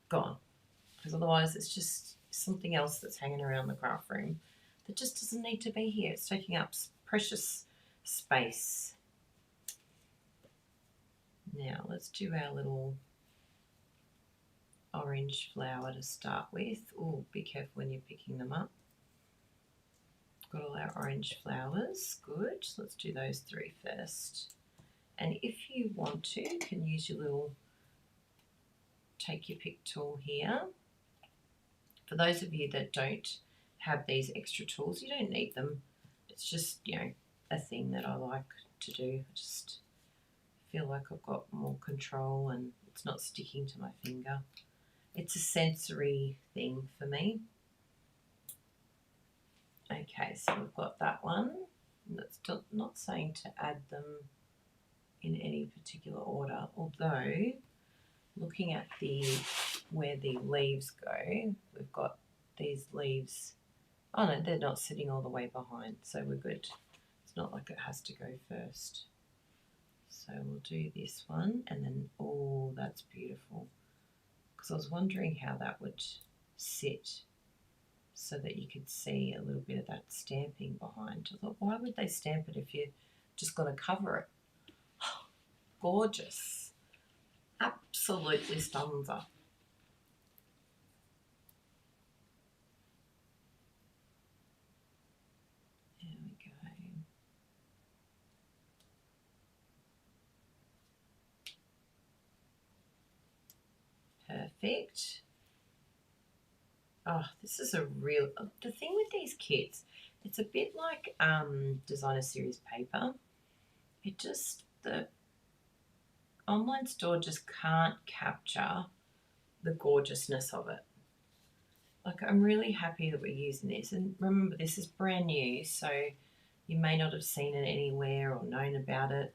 Gone. Because otherwise it's just something else that's hanging around the craft room that just doesn't need to be here. It's taking up precious space. Now let's do our little orange flower to start with. Oh, be careful when you're picking them up. Got all our orange flowers. Good. Let's do those 3 first. And if you want to, you can use your little take your pick tool here. For those of you that don't have these extra tools, you don't need them. It's just, you know, a thing that I like to do. I just feel like I've got more control and it's not sticking to my finger. It's a sensory thing for me. Okay, so we've got that one. That's not saying to add them in any particular order, although looking at where the leaves go, we've got these leaves. Oh no, they're not sitting all the way behind, so we're good. It's not like it has to go first. So we'll do this one, and then, oh, that's beautiful. Because I was wondering how that would sit so that you could see a little bit of that stamping behind. I thought, why would they stamp it if you're just going to cover it? Gorgeous. Absolutely stunza. There we go. Perfect. Oh, this is a real, the thing with these kits, it's a bit like designer series paper. It just, the online store just can't capture the gorgeousness of it. Like, I'm really happy that we're using this. And remember, this is brand new, so you may not have seen it anywhere or known about it.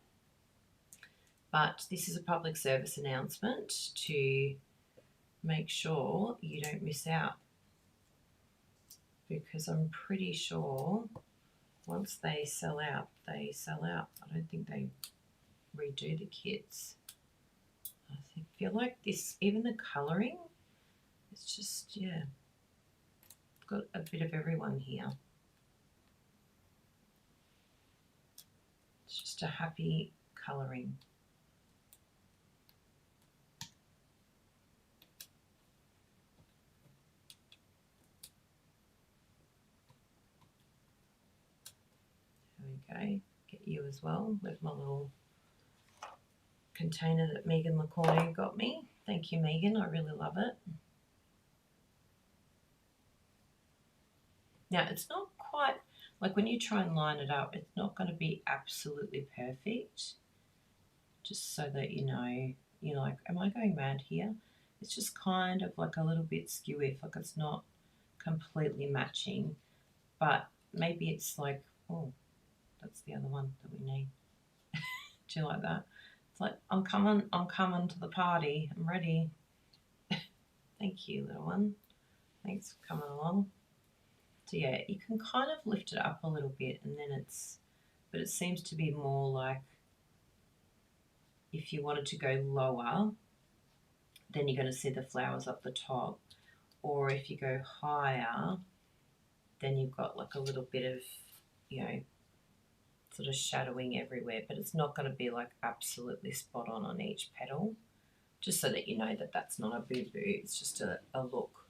But this is a public service announcement to make sure you don't miss out. Because I'm pretty sure once they sell out, they sell out. I don't think they redo the kits. I feel like this, even the colouring, it's just, yeah, got a bit of everyone here. It's just a happy colouring. There we go. Get you as well with my little container that Megan LaCornu got me. Thank you, Megan. I really love it. Now, it's not quite, like when you try and line it up, it's not going to be absolutely perfect. Just so that you know, you're like, am I going mad here? It's just kind of like a little bit skewy, like it's not completely matching, but maybe it's like, oh, that's the other one that we need. Do you like that? It's like, I'm coming to the party. I'm ready. Thank you, little one. Thanks for coming along. So yeah, you can kind of lift it up a little bit and then but it seems to be more like if you wanted to go lower, then you're going to see the flowers up the top. Or if you go higher, then you've got like a little bit of, you know, sort of shadowing everywhere, but it's not going to be like absolutely spot on each petal, just so that you know that that's not a boo-boo, it's just a look.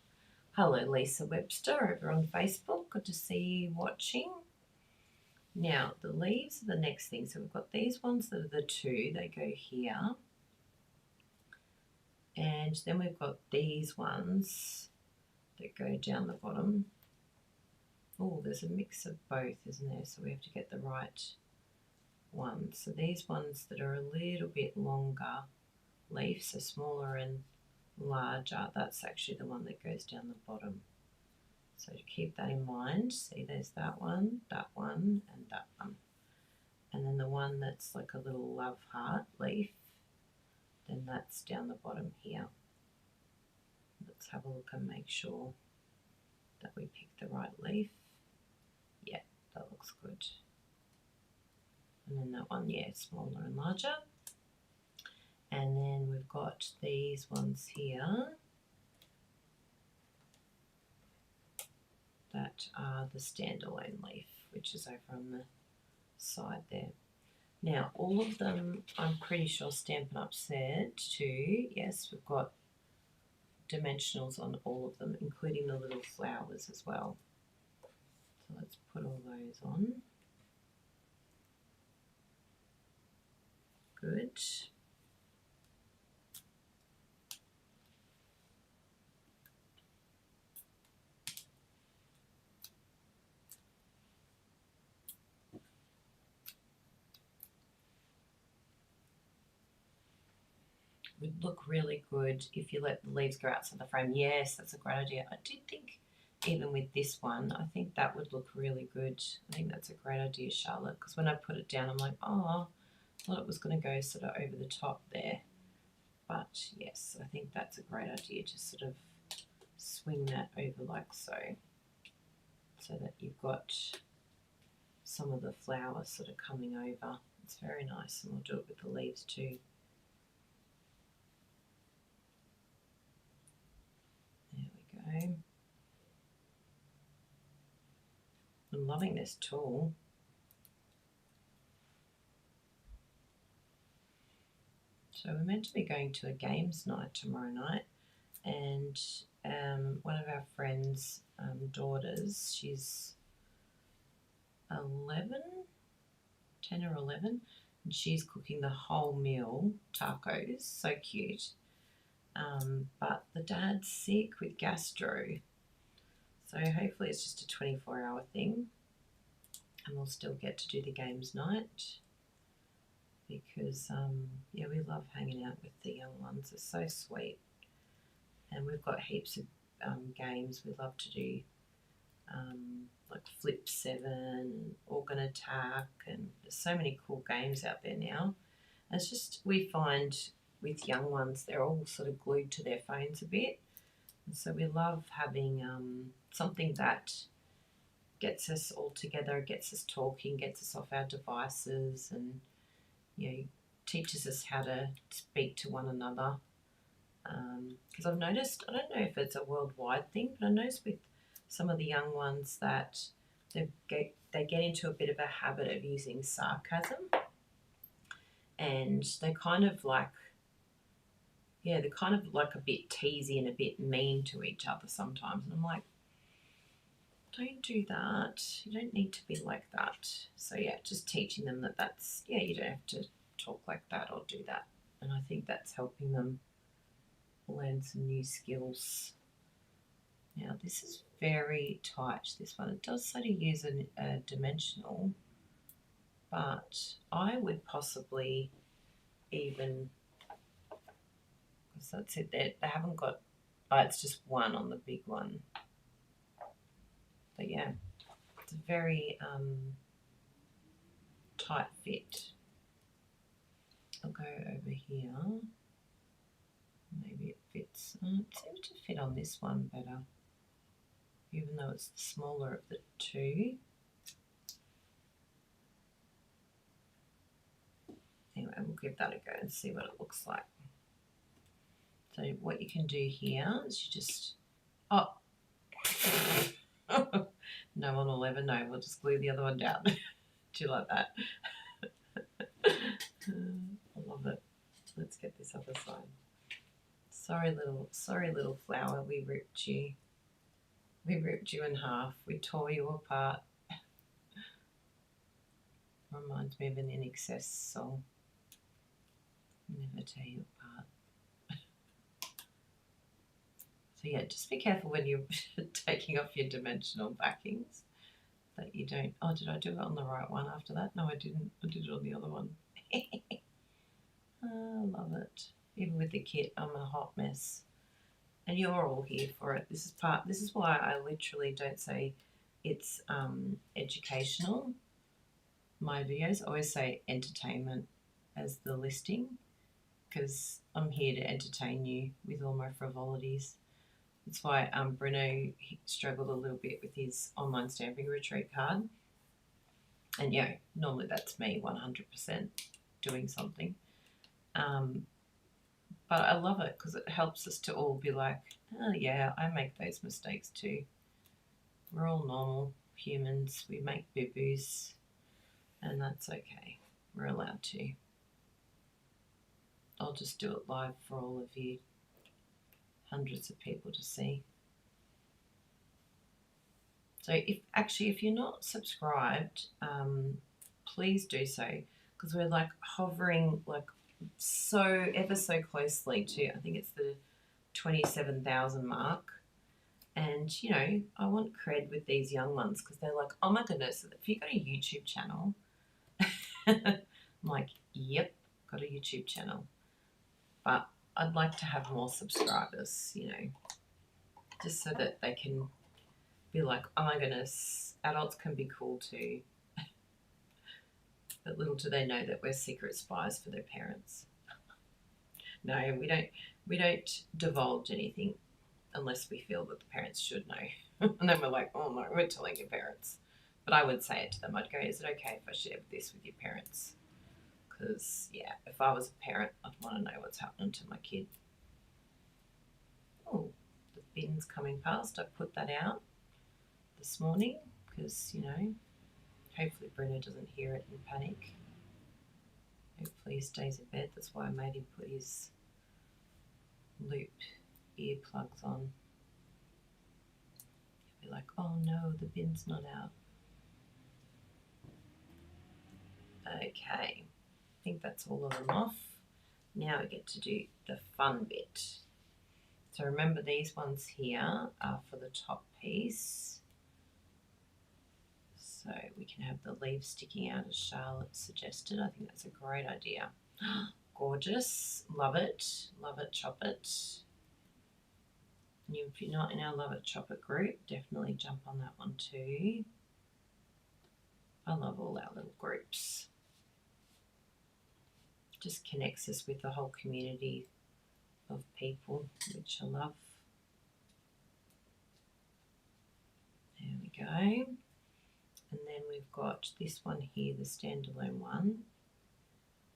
Hello, Lisa Webster over on Facebook. Good to see you watching. Now, the leaves are the next thing. So we've got these ones that are the two. They go here. And then we've got these ones that go down the bottom. Oh, there's a mix of both, isn't there? So we have to get the right one. So these ones that are a little bit longer leaf, so smaller and larger, that's actually the one that goes down the bottom. So to keep that in mind, see there's that one, and that one. And then the one that's like a little love heart leaf, then that's down the bottom here. Let's have a look and make sure that we pick the right leaf. Yeah, that looks good. And then that one, yeah, smaller and larger. And then we've got these ones here that are the standalone leaf, which is over on the side there. Now, all of them, I'm pretty sure Stampin' Up said too, yes, we've got dimensionals on all of them, including the little flowers as well. So let's put all those on. Good. Would look really good if you let the leaves go outside the frame. Yes, that's a great idea. I did think even with this one, I think that would look really good. I think that's a great idea, Charlotte, because when I put it down, I'm like, oh, I thought it was going to go sort of over the top there. But yes, I think that's a great idea to sort of swing that over like so, so that you've got some of the flowers sort of coming over. It's very nice, and we'll do it with the leaves too. There we go. I'm loving this tool. So we're meant to be going to a games night tomorrow night, and one of our friends' daughters, she's 10 or 11, and she's cooking the whole meal, tacos, so cute. But the dad's sick with gastro, so hopefully it's just a 24-hour thing, and we'll still get to do the games night, because yeah, we love hanging out with the young ones. They're so sweet, and we've got heaps of games we love to do, like Flip 7 and Organ Attack, and there's so many cool games out there now. And it's just, we find with young ones, they're all sort of glued to their phones a bit, and so we love having something that gets us all together, gets us talking, gets us off our devices, and you know, teaches us how to speak to one another. Because I've noticed, I don't know if it's a worldwide thing, but I noticed with some of the young ones that they get into a bit of a habit of using sarcasm, and they kind of like, yeah, they're kind of like a bit teasy and a bit mean to each other sometimes, and I'm like, don't do that. You don't need to be like that. So yeah, just teaching them that that's, yeah, you don't have to talk like that or do that. And I think that's helping them learn some new skills. Now this is very tight, this one. It does say to use a dimensional, but I would possibly even because that's it. They haven't got, oh, it's just one on the big one. But yeah, it's a very tight fit. I'll go over here. Maybe it fits. It seems to fit on this one better, even though it's the smaller of the two. Anyway, we'll give that a go and see what it looks like. So what you can do here is you just, oh, no one will ever know. We'll just glue the other one down. Do you like that? I love it. Let's get this other side. Sorry little flower, we ripped you. We ripped you in half. We tore you apart. Reminds me of an In Excess song. Never tear you apart. So yeah, just be careful when you're taking off your dimensional backings that you don't. Oh, did I do it on the right one after that? No, I didn't. I did it on the other one. I love it. Even with the kit, I'm a hot mess. And you're all here for it. This is why I literally don't say it's educational. My videos, I always say entertainment as the listing, because I'm here to entertain you with all my frivolities. That's why Bruno struggled a little bit with his online stamping retreat card. And yeah, normally that's me 100% doing something. But I love it because it helps us to all be like, oh yeah, I make those mistakes too. We're all normal humans. We make boo-boos, and that's okay. We're allowed to. I'll just do it live for all of you, hundreds of people to see. So if you're not subscribed, please do so, because we're like hovering like so ever so closely to, I think it's the 27,000 mark. And you know, I want cred with these young ones because they're like, oh my goodness, if you've got a YouTube channel, I'm like, yep, got a YouTube channel. But I'd like to have more subscribers, you know, just so that they can be like, oh my goodness, adults can be cool too. But little do they know that we're secret spies for their parents. No, we don't divulge anything unless we feel that the parents should know. And then we're like, oh no, we're telling your parents. But I would say it to them. I'd go, is it okay if I share this with your parents? Because, yeah, if I was a parent, I'd want to know what's happening to my kid. Oh, the bin's coming past. I put that out this morning because, you know, hopefully Bruno doesn't hear it and panic. Hopefully he stays in bed. That's why I made him put his loop earplugs on. He'll be like, oh no, the bin's not out. Okay, I think that's all of them off. Now we get to do the fun bit. So remember, these ones here are for the top piece. So we can have the leaves sticking out as Charlotte suggested. I think that's a great idea. Gorgeous. Love it. Love it, chop it. And if you're not in our Love It, Chop It group, definitely jump on that one too. I love all our little groups. Just connects us with the whole community of people, which I love. There we go. And then we've got this one here, the standalone one.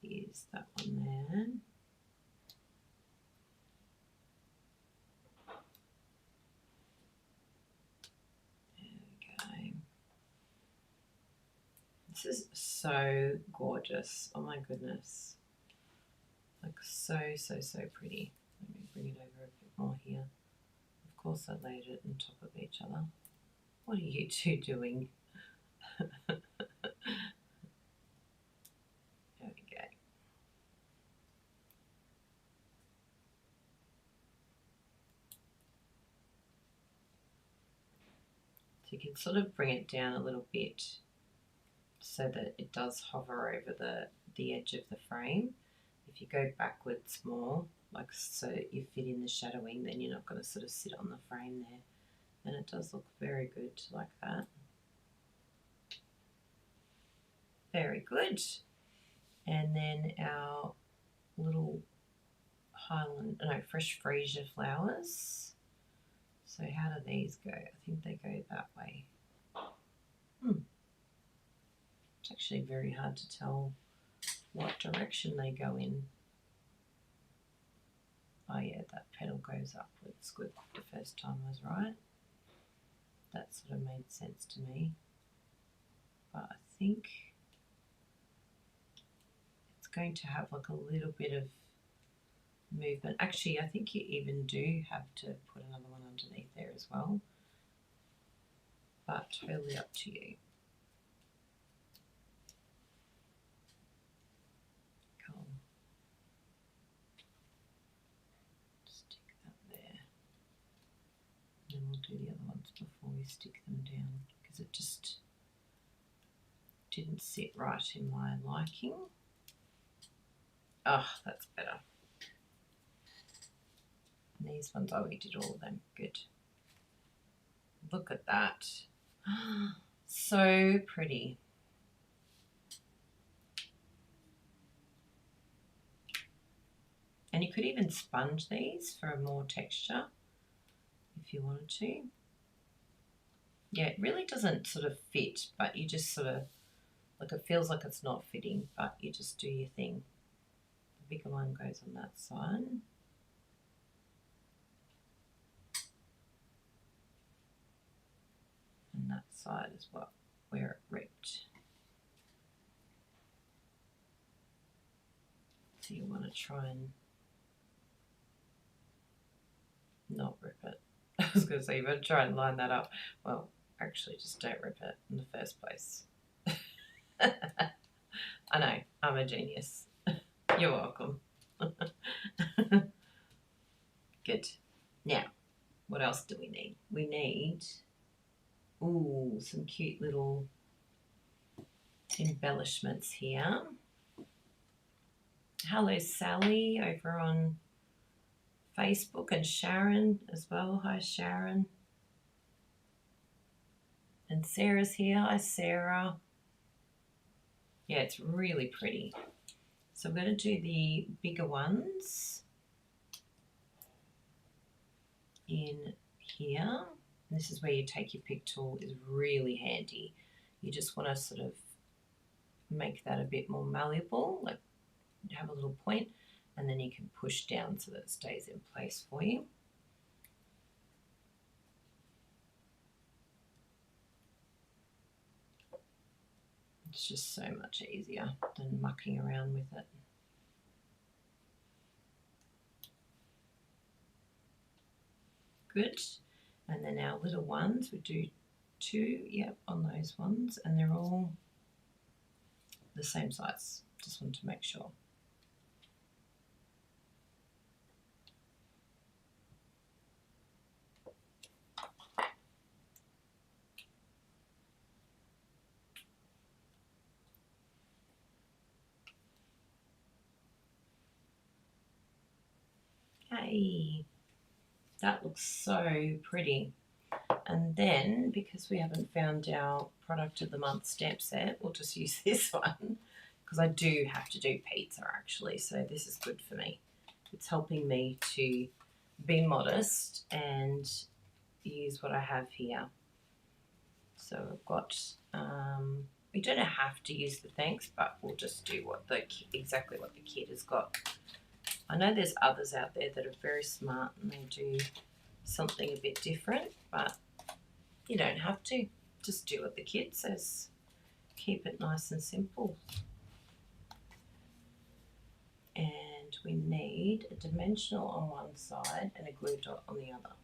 Is that one there. This is so gorgeous. Oh my goodness. Like so pretty. Let me bring it over a bit more here. Of course I laid it on top of each other. What are you two doing? There we go. So you can sort of bring it down a little bit so that it does hover over the edge of the frame. if you go backwards more, like so you fit in the shadowing, then you're not going to sort of sit on the frame there. And it does look very good like that. Very good. And then our little fresh Freesia flowers. So how do these go? I think they go that way. It's actually very hard to tell what direction they go in. Oh yeah, that petal goes upwards. Good, the first time I was right. That sort of made sense to me. But I think it's going to have like a little bit of movement. Actually, I think you even do have to put another one underneath there as well. But totally up to you. Cool. Stick that there. And then we'll do the other ones before we stick them down, because it just didn't sit right in my liking. Oh, that's better. And these ones, oh, we did all of them. Good. Look at that. So pretty. And you could even sponge these for more texture if you wanted to. Yeah, it really doesn't sort of fit, but you just sort of, like it feels like it's not fitting, but you just do your thing. The bigger one goes on that side. And that side is where it ripped. So you want to try and not rip it. I was going to say you better try and line that up. Well, actually just don't rip it in the first place. I know, I'm a genius. You're welcome. Good. Now, what else do we need? We need, ooh, some cute little embellishments here. Hello, Sally, over on Facebook, and Sharon as well. Hi, Sharon. And Sarah's here. Hi, Sarah. Yeah, it's really pretty. So I'm going to do the bigger ones in here. And this is where you take your pick tool, is really handy. You just want to sort of make that a bit more malleable, like have a little point, and then you can push down so that it stays in place for you. It's just so much easier than mucking around with it. Good. And then our little ones, we do 2, yep, on those ones, and they're all the same size. Just wanted to make sure. Hey, that looks so pretty. And then, because we haven't found our product of the month stamp set, we'll just use this one, because I do have to do pizza actually, so this is good for me. It's helping me to be modest and use what I have here. So I've got, we don't have to use the thanks, but we'll just do exactly what the kid has got. I know there's others out there that are very smart and they do something a bit different, but you don't have to. Just do what the kid says. Keep it nice and simple. And we need a dimensional on one side and a glue dot on the other.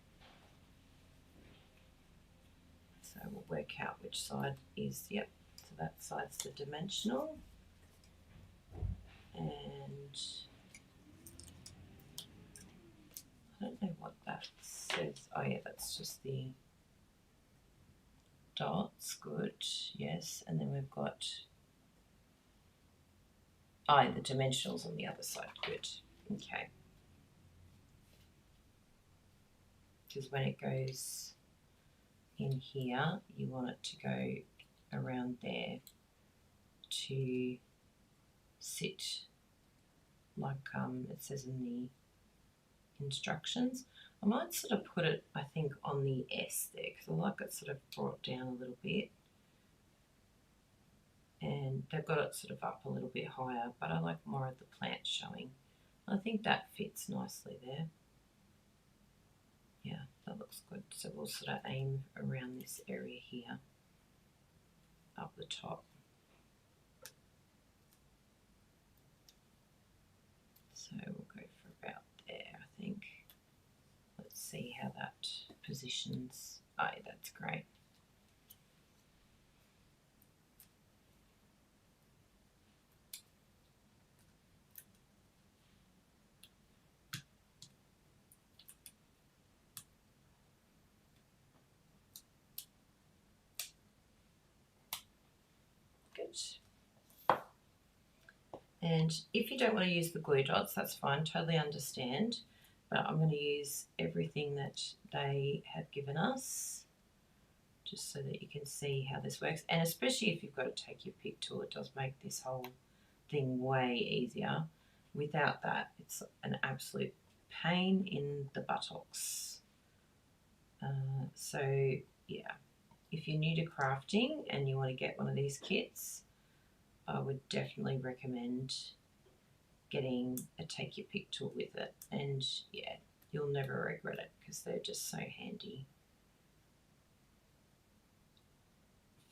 So we'll work out which side is, yep, so that side's the dimensional. And I don't know what that says. Oh yeah, that's just the dots. Good, yes. And then we've got Oh, the dimensionals on the other side. Good. Okay. Because when it goes in here, you want it to go around there to sit like it says in the instructions. I might sort of put it, I think, on the S there because I like it sort of brought down a little bit. And they've got it sort of up a little bit higher, but I like more of the plant showing. I think that fits nicely there. Yeah, that looks good. So we'll sort of aim around this area here, up the top. So we'll go for about there, I think. Let's see how that positions. Oh, that's great. Good. And if you don't want to use the glue dots, that's fine, totally understand. But I'm going to use everything that they have given us, just so that you can see how this works. And especially if you've got to take your pick tool, it does make this whole thing way easier. Without that, it's an absolute pain in the buttocks. So yeah, if you're new to crafting and you want to get one of these kits, I would definitely recommend getting a take your pick tool with it, and yeah, you'll never regret it because they're just so handy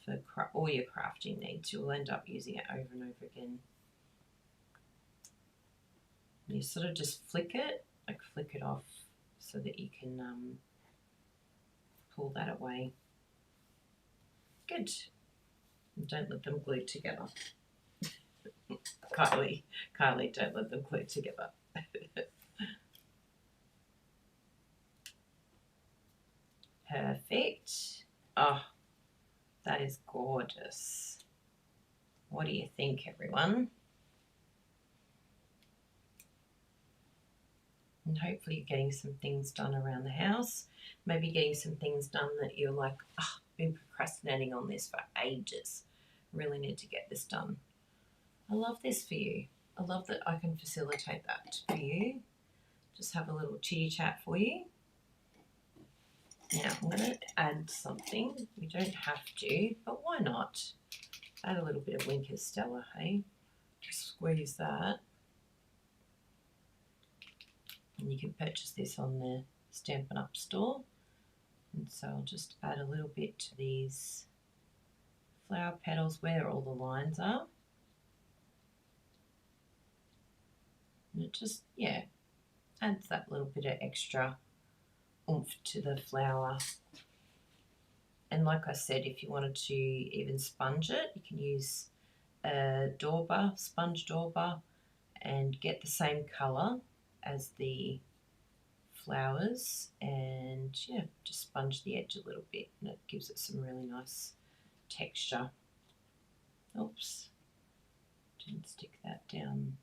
for all your crafting needs. You'll end up using it over and over again. You sort of just flick it off so that you can pull that away. Good. And don't let them glue together. Kylie, don't let them glue together. Perfect. Oh, that is gorgeous. What do you think, everyone? And hopefully you're getting some things done around the house. Maybe getting some things done that you're like, oh, I've been procrastinating on this for ages. Really need to get this done. I love this for you. I love that I can facilitate that for you. Just have a little chitty chat for you. Now I'm going to add something. You don't have to, but why not? Add a little bit of Winker's Stella, hey? Just squeeze that. And you can purchase this on the Stampin' Up store. And so I'll just add a little bit to these flower petals where all the lines are. And it just, yeah, adds that little bit of extra oomph to the flower. And like I said, if you wanted to even sponge it, you can use a dauber, sponge dauber, and get the same colour as the flowers, and yeah, just sponge the edge a little bit, and it gives it some really nice texture. Oops, didn't stick that down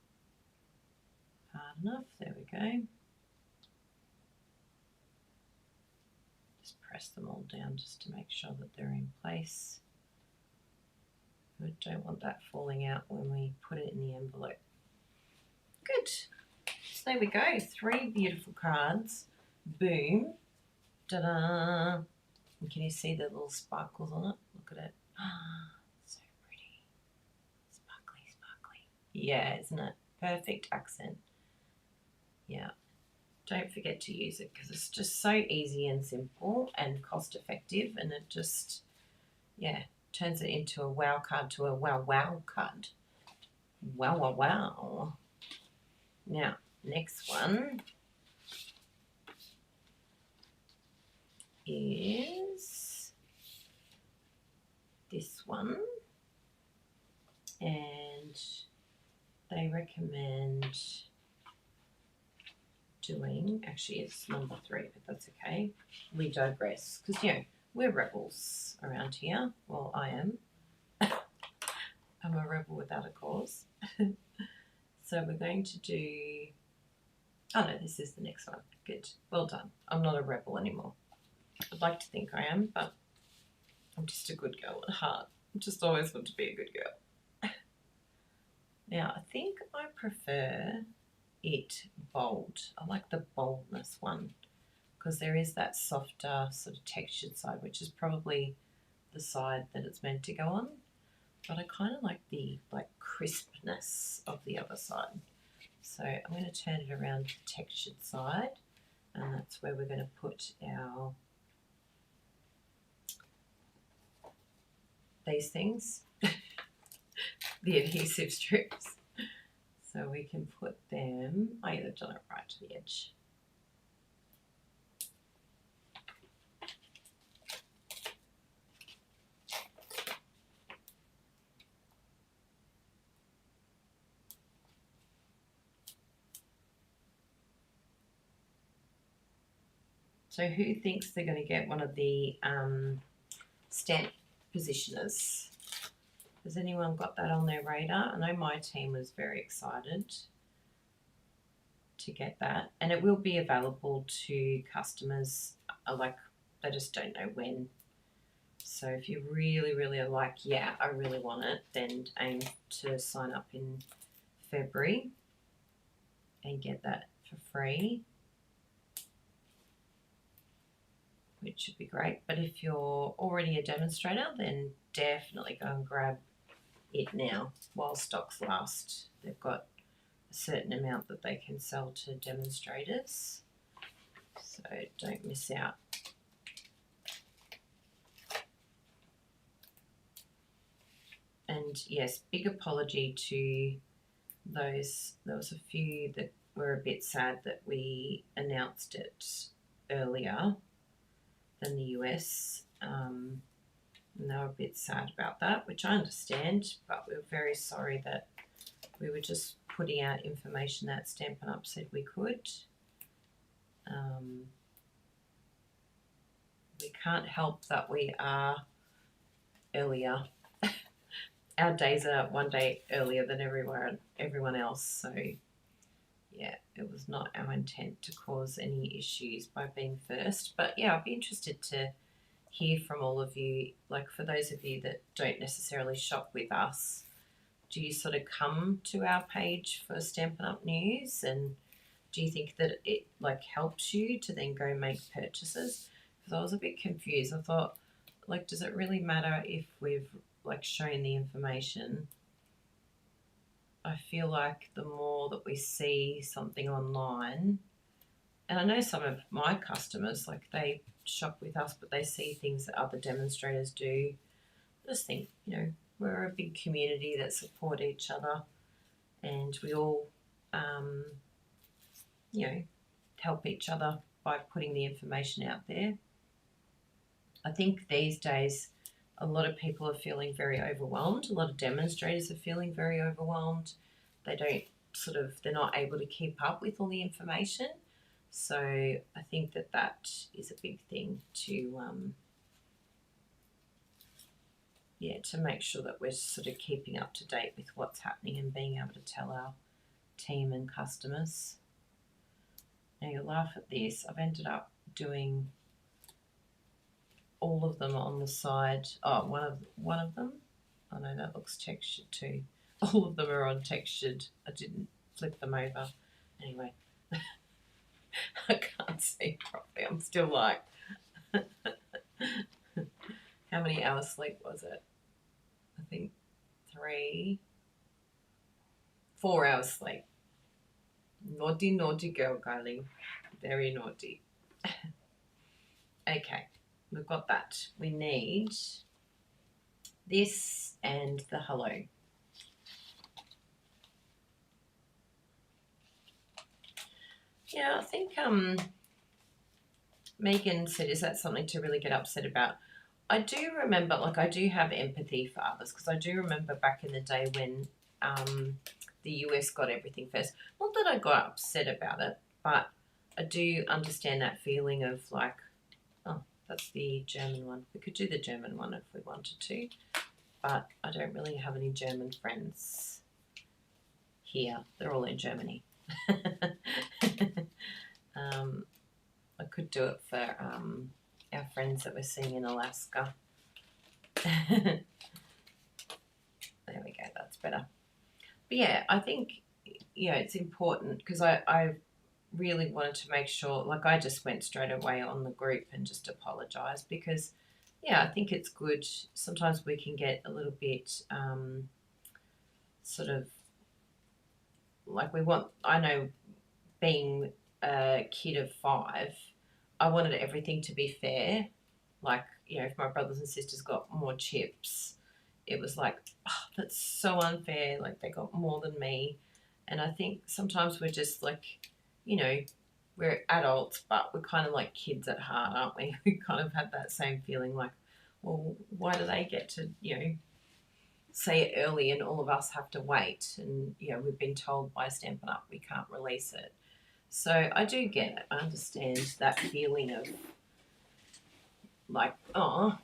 hard enough. There we go. Just press them all down just to make sure that they're in place. We don't want that falling out when we put it in the envelope. Good. So there we go. 3 beautiful cards. Boom. Ta-da. And can you see the little sparkles on it? Look at it. So pretty. Sparkly, sparkly. Yeah, isn't it? Perfect accent. Yeah. Don't forget to use it because it's just so easy and simple and cost effective, and it just, yeah, turns it into a wow card to a wow wow card. Wow, wow, wow. Now, next one is this one, and they recommend doing, actually it's number 3, but that's okay. We digress, because you know, we're rebels around here. Well, I am. I'm a rebel without a cause. So we're going to do, oh no, this is the next one. Good, well done. I'm not a rebel anymore. I'd like to think I am, but I'm just a good girl at heart. I just always want to be a good girl. Now, I think I prefer it bold. I like the boldness one because there is that softer sort of textured side, which is probably the side that it's meant to go on. But I kind of like the crispness of the other side. So I'm going to turn it around to the textured side, and that's where we're going to put our these things, the adhesive strips. So we can put them, oh yeah, they've done it right to the edge. So who thinks they're going to get one of the stamp positioners? Has anyone got that on their radar? I know my team was very excited to get that, and it will be available to customers, they just don't know when. So if you really, really are like, yeah, I really want it, then aim to sign up in February and get that for free, which should be great. But if you're already a demonstrator, then definitely go and grab it now while stocks last. They've got a certain amount that they can sell to demonstrators, so don't miss out. And yes, big apology to those. There was a few that were a bit sad that we announced it earlier than the US. And they were a bit sad about that, which I understand, but we were very sorry that we were just putting out information that Stampin' Up said we could. We can't help that we are earlier. Our days are one day earlier than everyone else, so yeah, it was not our intent to cause any issues by being first. But yeah, I'd be interested to hear from all of you. Like, for those of you that don't necessarily shop with us, do you sort of come to our page for Stampin' Up news, and do you think that it helps you to then go make purchases? Because I was a bit confused. I thought, does it really matter if we've shown the information? I feel like the more that we see something online, and I know some of my customers, they shop with us, but they see things that other demonstrators do. I just think, we're a big community that support each other, and we all, help each other by putting the information out there. I think these days a lot of people are feeling very overwhelmed. A lot of demonstrators are feeling very overwhelmed. They're not able to keep up with all the information. So I think that is a big thing to make sure that we're sort of keeping up to date with what's happening and being able to tell our team and customers. Now, you'll laugh at this. I've ended up doing all of them on the side. Oh, one of them. Oh no, that looks textured too. All of them are on textured. I didn't flip them over. Anyway, I can't see properly. I'm still like, how many hours sleep was it? I think 4 hours sleep. Naughty, naughty girl, darling. Very naughty. Okay, we've got that. We need this and the hello. Yeah, I think Megan said, is that something to really get upset about? I do remember, I do have empathy for others, because I do remember back in the day when the US got everything first. Not that I got upset about it, but I do understand that feeling of oh, that's the German one. We could do the German one if we wanted to, but I don't really have any German friends here. They're all in Germany. I could do it for our friends that we're seeing in Alaska. There we go, that's better. But yeah, I think, it's important because I really wanted to make sure, like I just went straight away on the group and just apologised because, I think it's good. Sometimes we can get a little bit sort of like I know being a kid of 5, I wanted everything to be fair. Like, if my brothers and sisters got more chips, it was like, oh, that's so unfair. Like, they got more than me. And I think sometimes we're just like, we're adults, but we're kind of like kids at heart, aren't we? We kind of had that same feeling like, well, why do they get to, say it early and all of us have to wait? And, we've been told by Stampin' Up we can't release it. So I do get it. I understand that feeling of like, oh,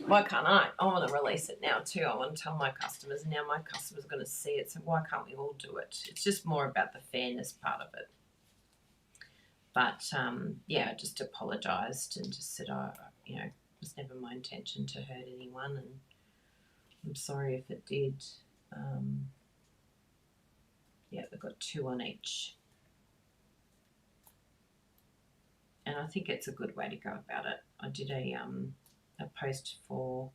why can't I? I want to release it now too. I want to tell my customers, and now my customers are going to see it, so why can't we all do it? It's just more about the fairness part of it. But, I just apologised and just said, it was never my intention to hurt anyone, and I'm sorry if it did. They've got 2 on each. And I think it's a good way to go about it. I did a post for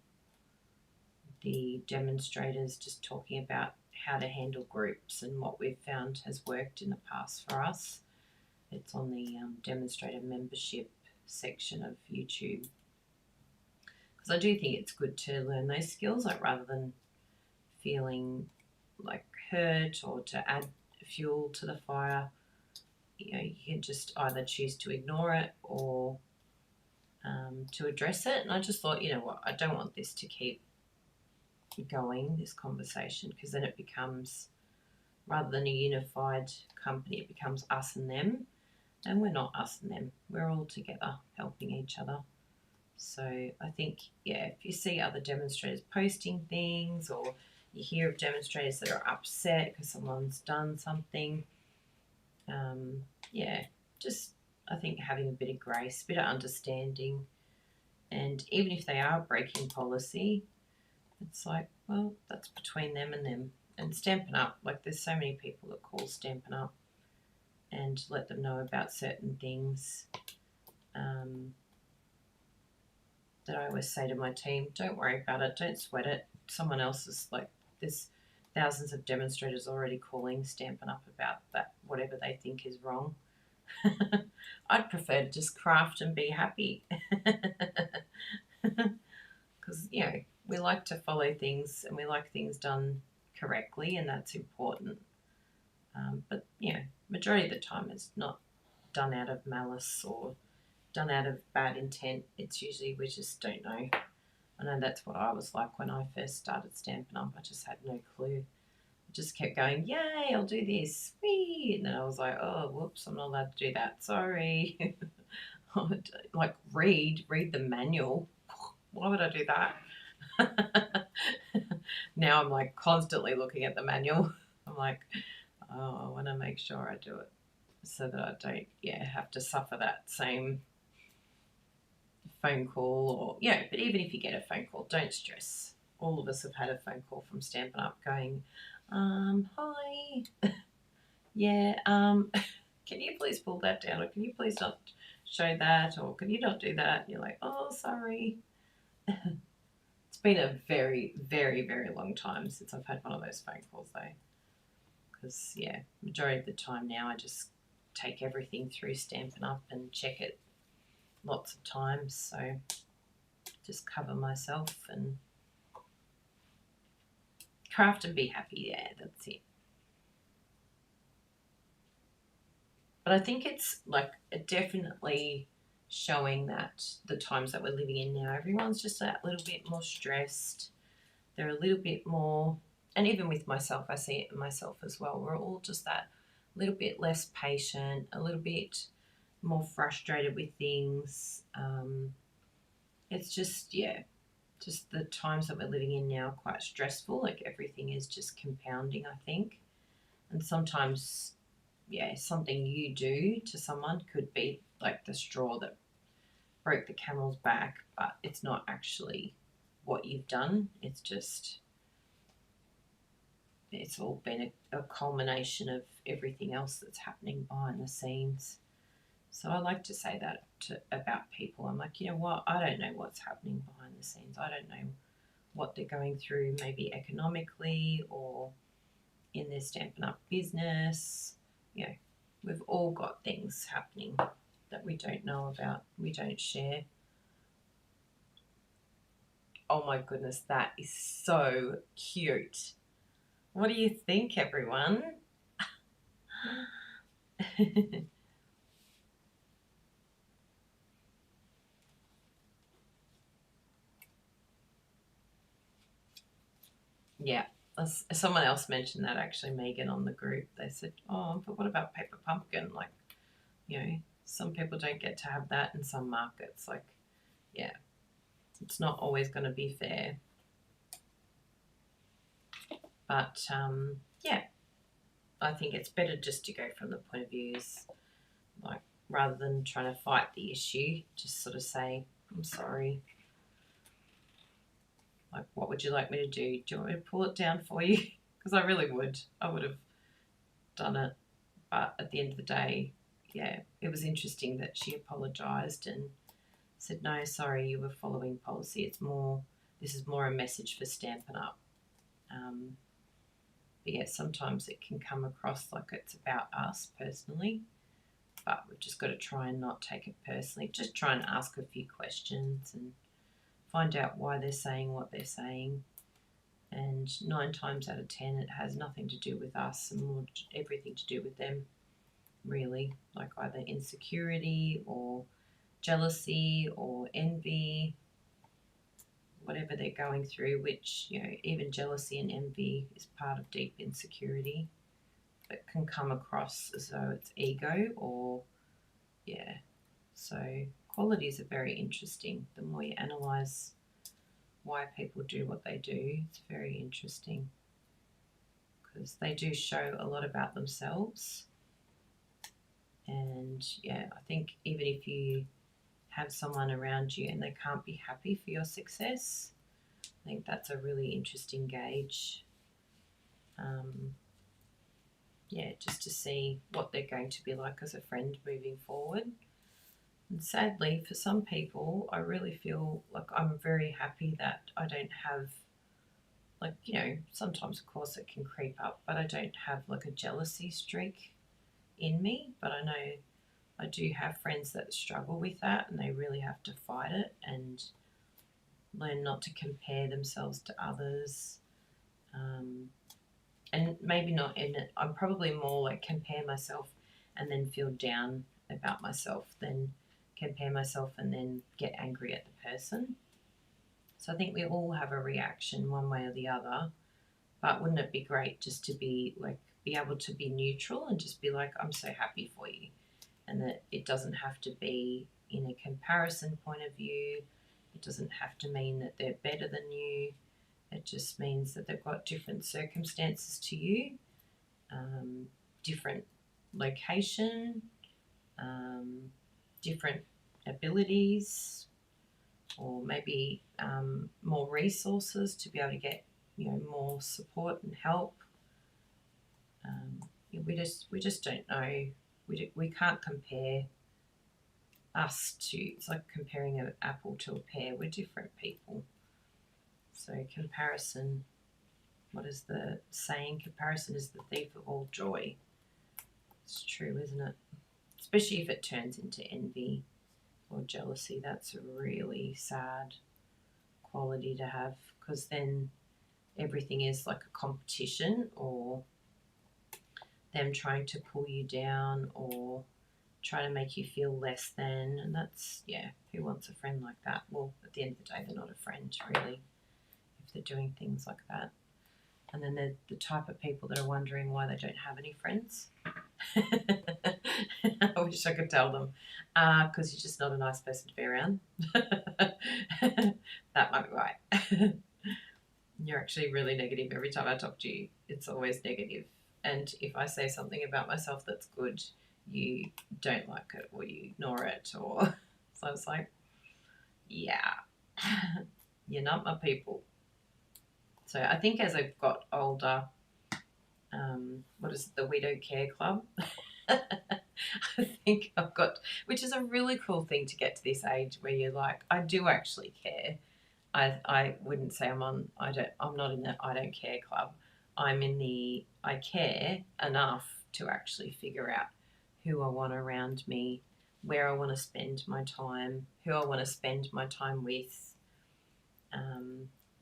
the demonstrators just talking about how to handle groups and what we've found has worked in the past for us. It's on the demonstrator membership section of YouTube. Because I do think it's good to learn those skills, like rather than feeling like hurt or to add fuel to the fire. You can just either choose to ignore it or to address it. And I just thought, what, I don't want this to keep going, this conversation, because then it becomes, rather than a unified company, it becomes us and them. And we're not us and them. We're all together helping each other. So I think, if you see other demonstrators posting things, or you hear of demonstrators that are upset because someone's done something, just I think having a bit of grace, a bit of understanding, and even if they are breaking policy, it's like, well, that's between them and them. And Stampin' Up, like there's so many people that call Stampin' Up and let them know about certain things. That I always say to my team, don't worry about it, don't sweat it. Someone else is like, there's thousands of demonstrators already calling Stampin' Up about that, whatever they think is wrong. I'd prefer to just craft and be happy. Because, we like to follow things and we like things done correctly, and that's important. But, majority of the time it's not done out of malice or done out of bad intent. It's usually we just don't know. I know that's what I was like when I first started Stampin' Up. I just had no clue. I just kept going, yay, I'll do this. Whee! And then I was like, oh, whoops, I'm not allowed to do that. Sorry. Like read the manual. Why would I do that? Now I'm like constantly looking at the manual. I'm like, oh, I want to make sure I do it so that I don't, have to suffer that same phone call but even if you get a phone call, don't stress. All of us have had a phone call from Stampin' Up going, hi, can you please pull that down, or can you please not show that, or can you not do that? And you're like, oh, sorry. It's been a very, very, very long time since I've had one of those phone calls though, because majority of the time now I just take everything through Stampin' Up and check it lots of times, so just cover myself and craft and be happy. That's it. But I think it's like definitely showing that the times that we're living in now, everyone's just a little bit more stressed. They're a little bit more, and even with myself, I see it in myself as well. We're all just that little bit less patient, a little bit more frustrated with things. It's just the times that we're living in now are quite stressful. Like everything is just compounding, I think. And sometimes, yeah, something you do to someone could be like the straw that broke the camel's back, but it's not actually what you've done. It's just, it's all been a culmination of everything else that's happening behind the scenes. So I like to say that about people. I'm like, you know what? I don't know what's happening behind the scenes. I don't know what they're going through, maybe economically or in their Stampin' Up business. You know, we've all got things happening that we don't know about, we don't share. Oh my goodness, that is so cute. What do you think, everyone? Yeah, someone else mentioned that actually, Megan, on the group. They said, oh, but what about paper pumpkin? Like, you know, some people don't get to have that in some markets. Like, yeah, it's not always going to be fair. But, yeah, I think it's better just to go from the point of views, like, rather than trying to fight the issue, just sort of say, I'm sorry. Like, what would you like me to do? Do you want me to pull it down for you? Because I really would. I would have done it. But at the end of the day, yeah, it was interesting that she apologised and said, no, sorry, you were following policy. It's more, this is more a message for Stampin' Up. But yeah, sometimes it can come across like it's about us personally, but we've just got to try and not take it personally. Just try and ask a few questions and find out why they're saying what they're saying. And 9 times out of 10, it has nothing to do with us and more everything to do with them, really, like either insecurity or jealousy or envy, whatever they're going through, which, you know, even jealousy and envy is part of deep insecurity. It can come across as though it's ego or, yeah. So qualities are very interesting. The more you analyse why people do what they do, it's very interesting because they do show a lot about themselves. And yeah, I think even if you have someone around you and they can't be happy for your success, I think that's a really interesting gauge. Yeah, just to see what they're going to be like as a friend moving forward. And sadly, for some people, I really feel like I'm very happy that I don't have, like, you know, sometimes of course it can creep up, but I don't have like a jealousy streak in me. But I know I do have friends that struggle with that and they really have to fight it and learn not to compare themselves to others. And maybe not in it. I'm probably more like compare myself and then feel down about myself than compare myself and then get angry at the person. So I think we all have a reaction one way or the other. But wouldn't it be great just to be like, be able to be neutral and just be like, I'm so happy for you. And that it doesn't have to be in a comparison point of view. It doesn't have to mean that they're better than you. It just means that they've got different circumstances to you, different location, different abilities, or maybe more resources to be able to get, you know, more support and help. We just don't know. We can't compare us to. It's like comparing an apple to a pear. We're different people. So comparison, what is the saying? Comparison is the thief of all joy. It's true, isn't it? Especially if it turns into envy or jealousy. That's a really sad quality to have, because then everything is like a competition or them trying to pull you down or try to make you feel less than. And that's, yeah, who wants a friend like that? Well, at the end of the day, they're not a friend, really, if they're doing things like that. And then they're the type of people that are wondering why they don't have any friends. I wish I could tell them, because you're just not a nice person to be around. That might be why. You're actually really negative every time I talk to you. It's always negative. and if I say something about myself that's good, you don't like it or you ignore it, or so it's like, yeah, you're not my people. So I think as I've got older, what is it, the Widow Care Club? I think I've got, which is a really cool thing to get to this age where you're like, I do actually care. I wouldn't say I'm not in the I don't care club. I'm in the I care enough to actually figure out who I want around me, where I want to spend my time, who I want to spend my time with.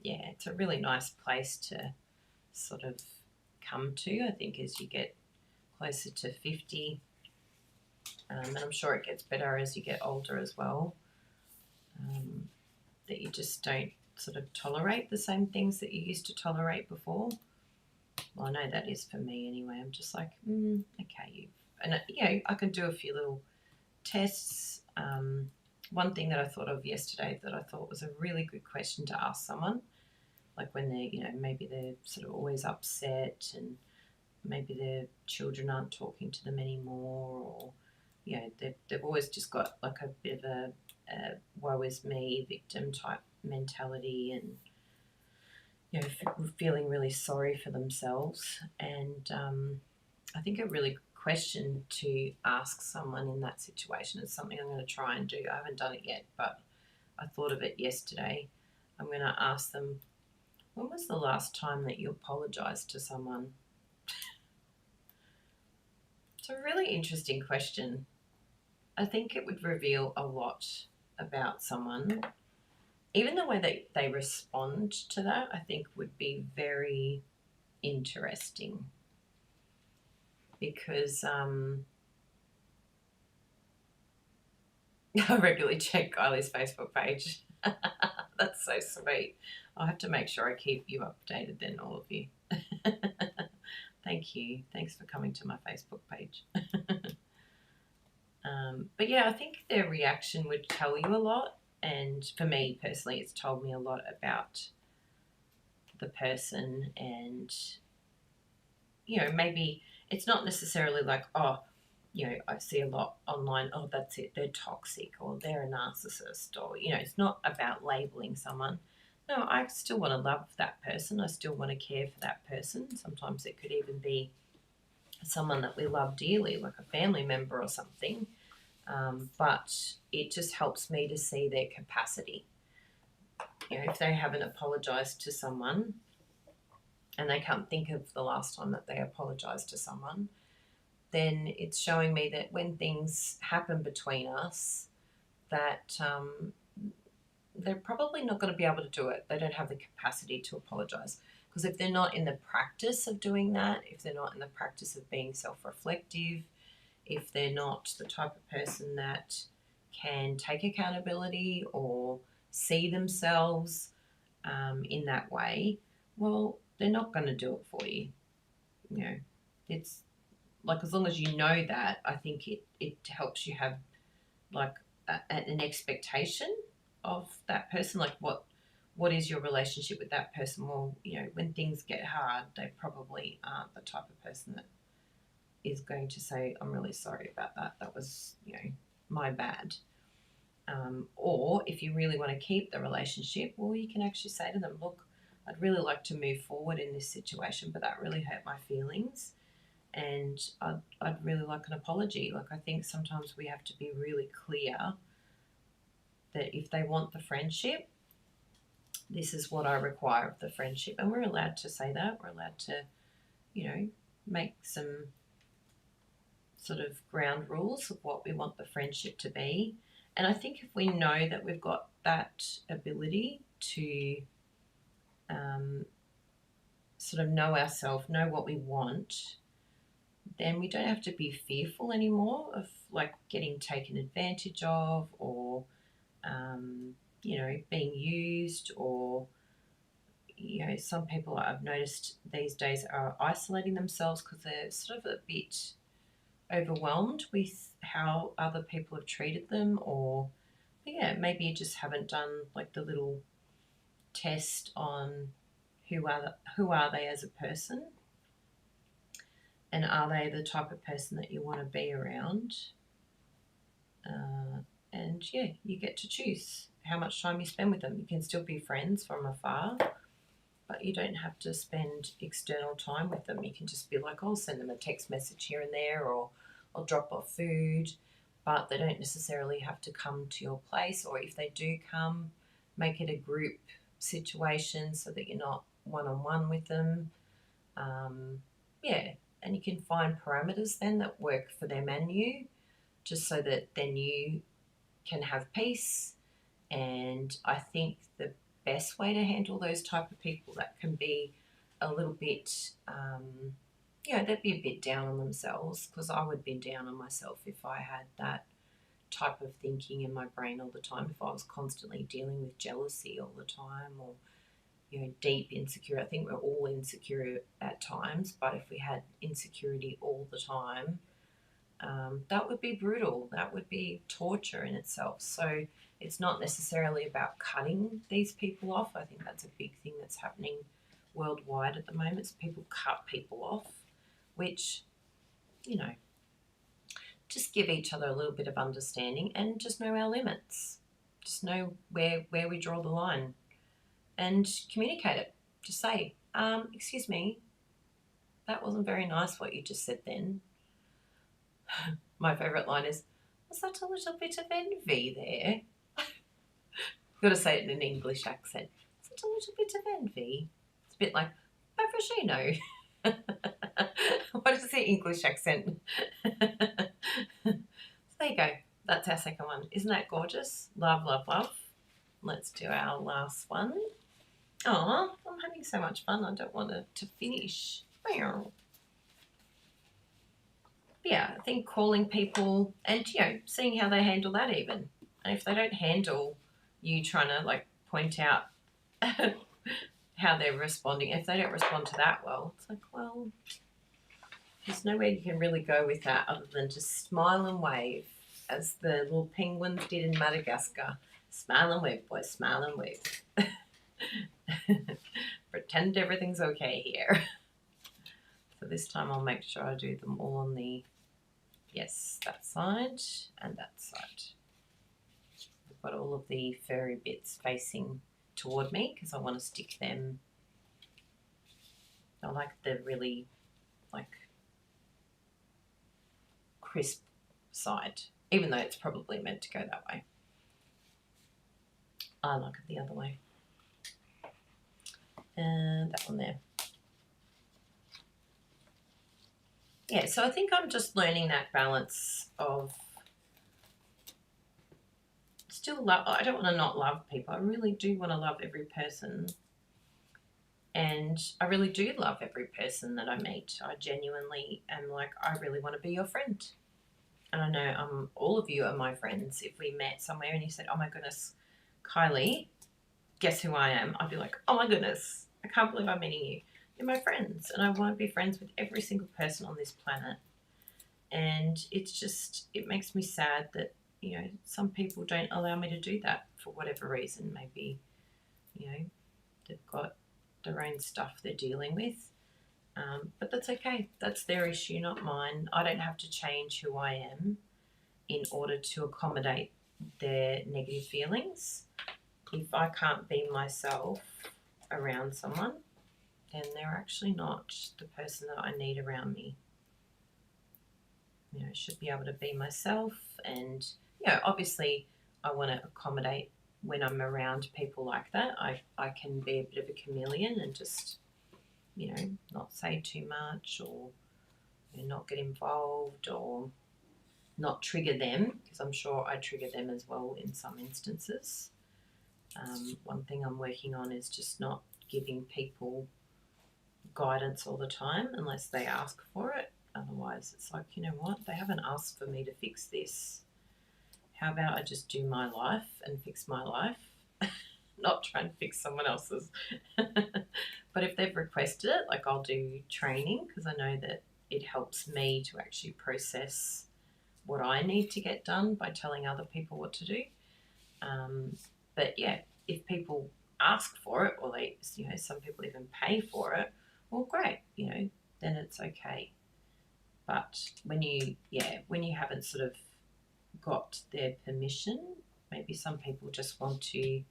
Yeah, it's a really nice place to sort of come to, I think, as you get closer to 50. And I'm sure it gets better as you get older as well, that you just don't sort of tolerate the same things that you used to tolerate before. Well, I know that is for me anyway. I'm just like, okay, and I can do a few little tests. One thing that I thought of yesterday that I thought was a really good question to ask someone, like when they're, maybe they're sort of always upset and maybe their children aren't talking to them anymore, or they've always just got like a bit of a woe is me victim type mentality, and feeling really sorry for themselves. And I think a really good question to ask someone in that situation is something I'm going to try and do. I haven't done it yet, but I thought of it yesterday. I'm going to ask them, when was the last time that you apologised to someone? It's a really interesting question. I think it would reveal a lot about someone. Even the way that they respond to that, I think, would be very interesting, because I regularly check Kylie's Facebook page. That's so sweet. I'll have to make sure I keep you updated then, all of you. Thank you. Thanks for coming to my Facebook page. But yeah, I think their reaction would tell you a lot. And for me personally, it's told me a lot about the person. And, maybe it's not necessarily like, I see a lot online, oh, that's it, they're toxic or they're a narcissist, or, it's not about labeling someone. No, I still want to love that person. I still want to care for that person. Sometimes it could even be someone that we love dearly, like a family member or something. But it just helps me to see their capacity. If they haven't apologised to someone and they can't think of the last time that they apologised to someone, then it's showing me that when things happen between us, that they're probably not going to be able to do it. They don't have the capacity to apologise. Because if they're not in the practice of doing that, if they're not in the practice of being self-reflective, if they're not the type of person that can take accountability or see themselves in that way, well, they're not going to do it for you. It's like, as long as you know that, I think it helps you have like an expectation of that person. Like what is your relationship with that person? Well, when things get hard, they probably aren't the type of person that is going to say, I'm really sorry about that. That was, my bad. Or if you really want to keep the relationship, well, you can actually say to them, look, I'd really like to move forward in this situation, but that really hurt my feelings, and I'd really like an apology. Like, I think sometimes we have to be really clear that if they want the friendship, this is what I require of the friendship. And we're allowed to say that. We're allowed to, make some sort of ground rules of what we want the friendship to be. And I think if we know that we've got that ability to sort of know ourselves, know what we want, then we don't have to be fearful anymore of like getting taken advantage of, or being used, or some people I've noticed these days are isolating themselves because they're sort of a bit overwhelmed with how other people have treated them, or maybe you just haven't done like the little test on who are they as a person. And are they the type of person that you want to be around? And yeah, you get to choose how much time you spend with them. You can still be friends from afar, but you don't have to spend external time with them. You can just be like, I'll send them a text message here and there, or I'll drop off food, but they don't necessarily have to come to your place. Or if they do come, make it a group situation so that you're not one-on-one with them. Yeah, and you can find parameters then that work for them and you, just so that then you can have peace. And I think the best way to handle those type of people that can be a little bit, they'd be a bit down on themselves, because I would be down on myself if I had that type of thinking in my brain all the time, if I was constantly dealing with jealousy all the time, or deep insecure. I think we're all insecure at times, but if we had insecurity all the time, that would be brutal. That would be torture in itself. So it's not necessarily about cutting these people off. I think that's a big thing that's happening worldwide at the moment. Is people cut people off, which, just give each other a little bit of understanding and just know our limits. Just know where we draw the line and communicate it. Just say, excuse me, that wasn't very nice what you just said then. My favourite line is, was that a little bit of envy there? Got to say it in an English accent. Is that a little bit of envy? It's a bit like, Pavrashino. What is the English accent? So there you go. That's our second one. Isn't that gorgeous? Love, love, love. Let's do our last one. Oh, I'm having so much fun. I don't want it to finish. Yeah, I think calling people and, seeing how they handle that even. And if they don't handle you trying to, point out how they're responding, if they don't respond to that well, it's like, well, there's nowhere you can really go with that other than just smile and wave, as the little penguins did in Madagascar. Smile and wave, boys, smile and wave. Pretend everything's okay here. So this time I'll make sure I do them all on the, yes, that side and that side. I've got all of the furry bits facing toward me because I want to stick them. I like the really crisp side, even though it's probably meant to go that way. I like it the other way. And that one there. Yeah, so I think I'm just learning that balance of still love. I don't want to not love people. I really do want to love every person. And I really do love every person that I meet. I genuinely am like, I really want to be your friend. And I know all of you are my friends. If we met somewhere and you said, oh my goodness, Kylie, guess who I am? I'd be like, oh my goodness, I can't believe I'm meeting you. You're my friends. And I want to be friends with every single person on this planet. And it's just, it makes me sad that, some people don't allow me to do that for whatever reason. Maybe, they've got their own stuff they're dealing with. But that's okay. That's their issue, not mine. I don't have to change who I am in order to accommodate their negative feelings. If I can't be myself around someone, then they're actually not the person that I need around me. I should be able to be myself, and obviously I want to accommodate when I'm around people like that. I can be a bit of a chameleon and just not say too much, or not get involved, or not trigger them, because I'm sure I trigger them as well in some instances. One thing I'm working on is just not giving people guidance all the time unless they ask for it. Otherwise it's like, you know what, they haven't asked for me to fix this. How about I just do my life and fix my life? Not try and fix someone else's. But if they've requested it, I'll do training, because I know that it helps me to actually process what I need to get done by telling other people what to do. But yeah, if people ask for it, or some people even pay for it, well, great, then it's okay. But when you haven't sort of got their permission, maybe some people just want to,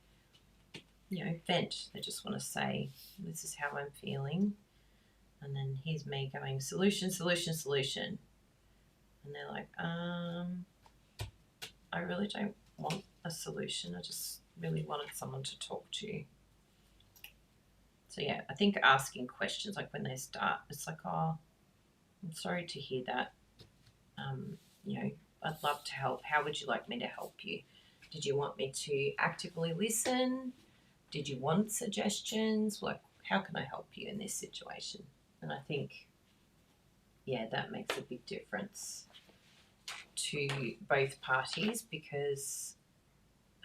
vent. They just want to say, this is how I'm feeling. And then here's me going, solution, solution, solution. And they're like, I really don't want a solution. I just really wanted someone to talk to. So yeah, I think asking questions, like when they start, it's like, oh, I'm sorry to hear that. I'd love to help. How would you like me to help you? Did you want me to actively listen? Did you want suggestions? Like, how can I help you in this situation? And I think, yeah, that makes a big difference to both parties, because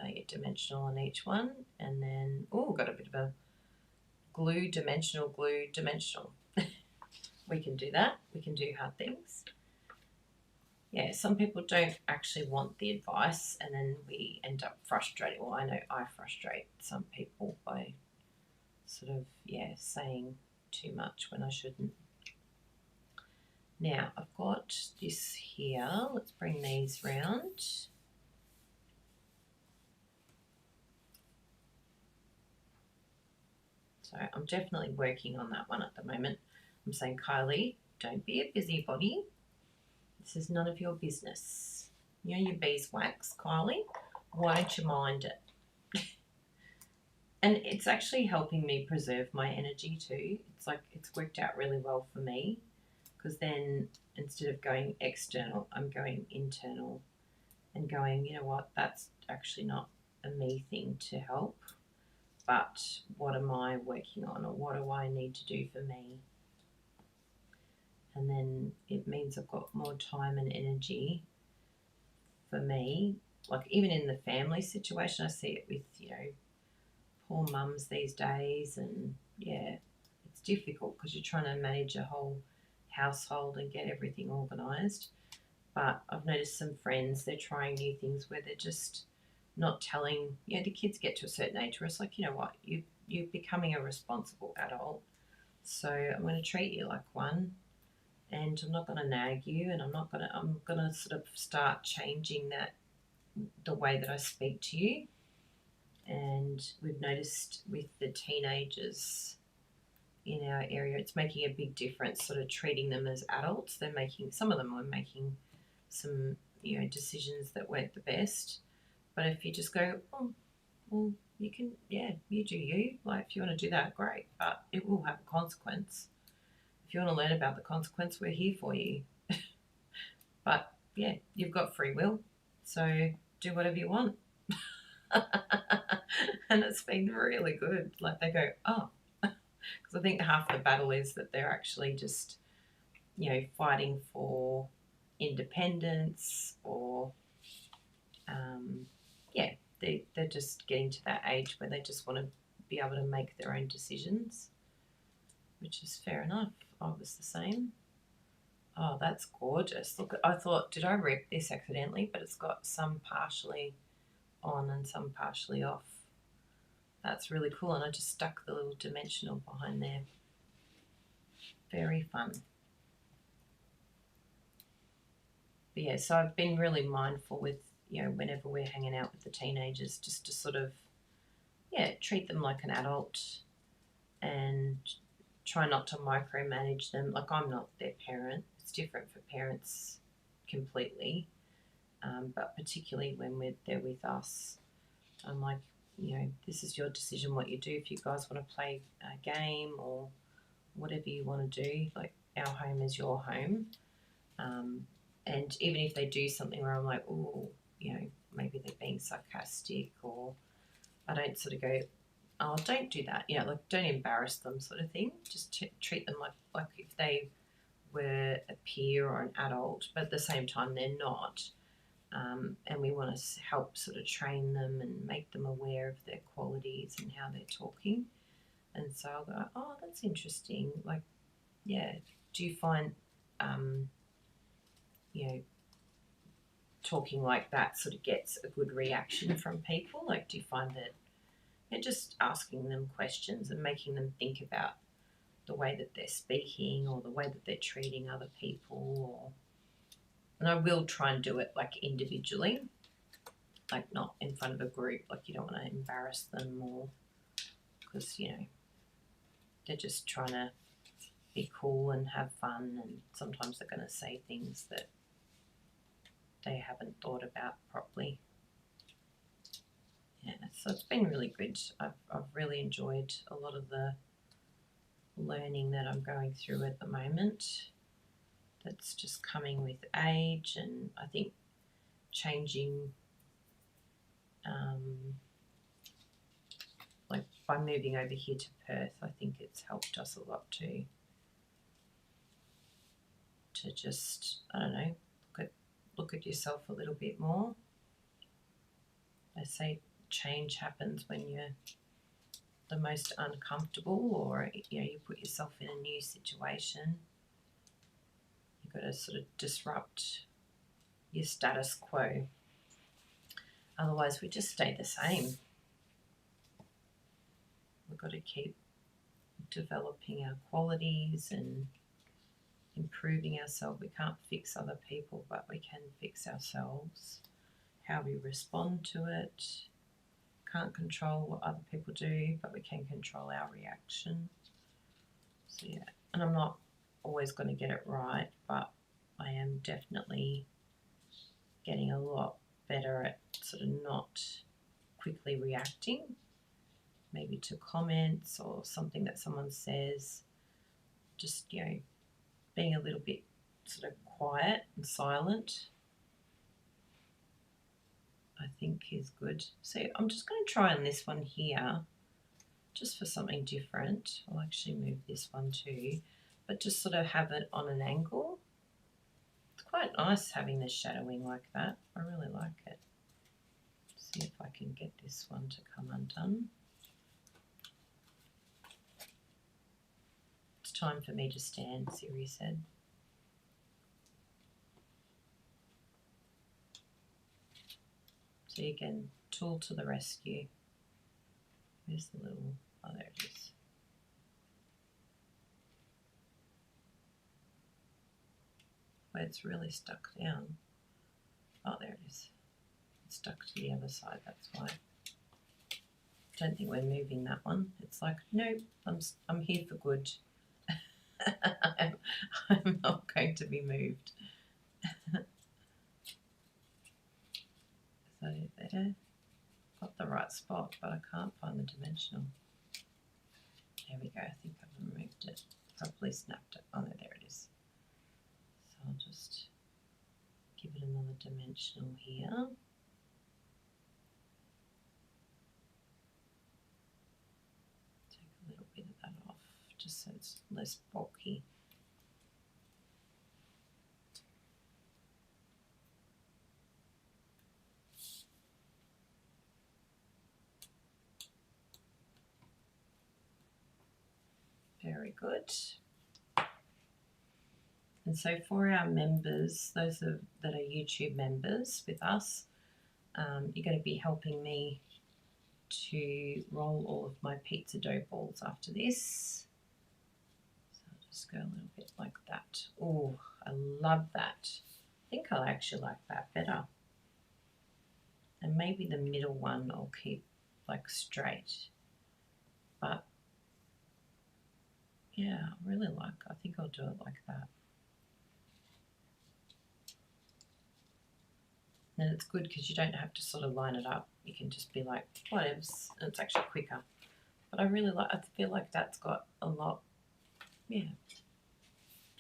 I get dimensional on each one. And then, got a bit of a glue, dimensional. We can do that. We can do hard things. Yeah, some people don't actually want the advice, and then we end up frustrated. Well, I know I frustrate some people by sort of, saying too much when I shouldn't. Now, I've got this here. Let's bring these round. So I'm definitely working on that one at the moment. I'm saying, Kylie, don't be a busybody. This is none of your business. Your beeswax, Kylie. Why don't you mind it? And it's actually helping me preserve my energy too. It's like it's worked out really well for me, because then instead of going external, I'm going internal and going, you know what, that's actually not a me thing to help, but what am I working on, or what do I need to do for me? And then it means I've got more time and energy for me. Like even in the family situation, I see it with, poor mums these days, and it's difficult because you're trying to manage a whole household and get everything organised. But I've noticed some friends, they're trying new things where they're just not telling, the kids get to a certain age where it's like, you know what, you're becoming a responsible adult, so I'm going to treat you like one, and I'm not going to nag you, and I'm going to sort of start changing the way that I speak to you. And we've noticed with the teenagers in our area, it's making a big difference, sort of treating them as adults. Some of them are making some, decisions that weren't the best. But if you just go, oh, well, you can, you do you. Like, if you want to do that, great. But it will have a consequence. If you want to learn about the consequence, we're here for you. But, you've got free will. So do whatever you want. And it's been really good. Like, they go, oh. Because I think half the battle is that they're actually just, fighting for independence, or, they're just getting to that age where they just want to be able to make their own decisions, which is fair enough. I was the same. Oh, that's gorgeous. Look, I thought, did I rip this accidentally? But it's got some partially on and some partially off. That's really cool. And I just stuck the little dimensional behind there. Very fun. But so I've been really mindful with, whenever we're hanging out with the teenagers, just to sort of, treat them like an adult and try not to micromanage them. Like, I'm not their parent. It's different for parents completely. But particularly when they're with us, I'm like, this is your decision what you do. If you guys want to play a game or whatever you want to do, like, our home is your home. And even if they do something where I'm like, oh, maybe they're being sarcastic, or I don't sort of go, oh, don't do that. Like, don't embarrass them, sort of thing. Just treat them like if they were a peer or an adult, but at the same time they're not. And we want to help sort of train them and make them aware of their qualities and how they're talking. And so I'll go, oh, that's interesting. Like, do you find, talking like that sort of gets a good reaction from people? Like, do you find that just asking them questions and making them think about the way that they're speaking or the way that they're treating other people. And I will try and do it like individually, like not in front of a group, like you don't want to embarrass them, or because, you know, they're just trying to be cool and have fun, and sometimes they're going to say things that they haven't thought about properly. Yeah, so it's been really good. I've really enjoyed a lot of the learning that I'm going through at the moment. That's just coming with age, and I think changing, like by moving over here to Perth, I think it's helped us a lot to just, I don't know, look at yourself a little bit more. They say change happens when you're the most uncomfortable, or you know, you put yourself in a new situation. You've got to sort of disrupt your status quo. Otherwise, we just stay the same. We've got to keep developing our qualities and improving ourselves. We can't fix other people, but we can fix ourselves. How we respond to it. Can't control what other people do, but we can control our reaction. So yeah, and I'm not always going to get it right, but I am definitely getting a lot better at sort of not quickly reacting, maybe to comments or something that someone says. Just, you know, being a little bit sort of quiet and silent, I think is good. So I'm just going to try on this one here, just for something different. I'll actually move this one too, but just sort of have it on an angle. It's quite nice having the shadowing like that. I really like it. See if I can get this one to come undone. It's time for me to stand, Siri said. So again, tool to the rescue. Where's the little, oh there it is. Where it's really stuck down. Oh, there it is. It's stuck to the other side, that's why. Don't think we're moving that one. It's like, nope, I'm here for good. I'm not going to be moved. So there, got the right spot, but I can't find the dimensional. There we go, I think I've removed it. Probably snapped it. Oh no, there it is. So I'll just give it another dimensional here. Take a little bit of that off, just so it's less bulky. Very good. And so for our members, those that are YouTube members with us, you're going to be helping me to roll all of my pizza dough balls after this. So I'll just go a little bit like that. Oh, I love that. I think I'll actually like that better. And maybe the middle one I'll keep like straight. But yeah, I really like, I think I'll do it like that. And it's good because you don't have to sort of line it up. You can just be like, whatevs, and it's actually quicker. But I really like, I feel like that's got a lot, yeah.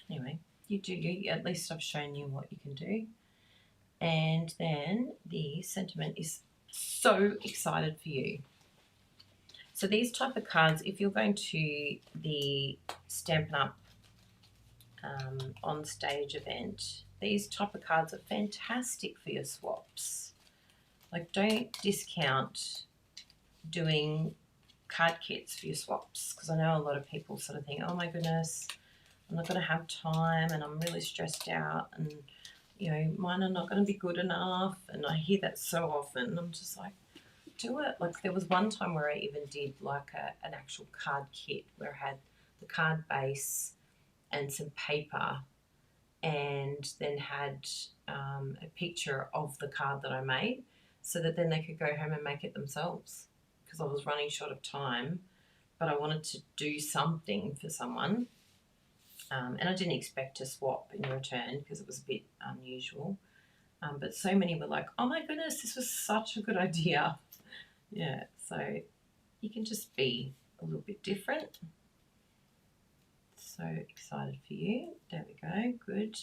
Anyway, you do you. At least I've shown you what you can do. And then the sentiment is so excited for you. So these type of cards, if you're going to the Stampin' Up! On stage event, these type of cards are fantastic for your swaps. Like, don't discount doing card kits for your swaps, because I know a lot of people sort of think, oh my goodness, I'm not going to have time and I'm really stressed out and, you know, mine are not going to be good enough. And I hear that so often. I'm just like, do it. Like, there was one time where I even did like an actual card kit where I had the card base and some paper, and then had a picture of the card that I made, so that then they could go home and make it themselves, because I was running short of time, but I wanted to do something for someone. And I didn't expect to swap in return because it was a bit unusual. But so many were like, oh my goodness, this was such a good idea. Yeah, so you can just be a little bit different. So excited for you. There we go, good.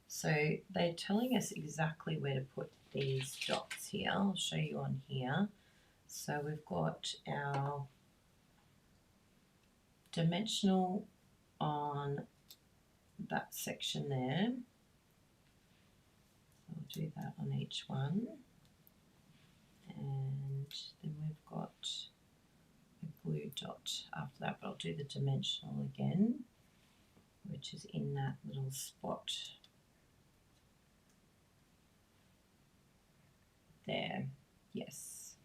So they're telling us exactly where to put these dots here. I'll show you on here. So we've got our dimensional on that section there. So I'll do that on each one. And then we've got a glue dot after that, but I'll do the dimensional again, which is in that little spot there. Yes.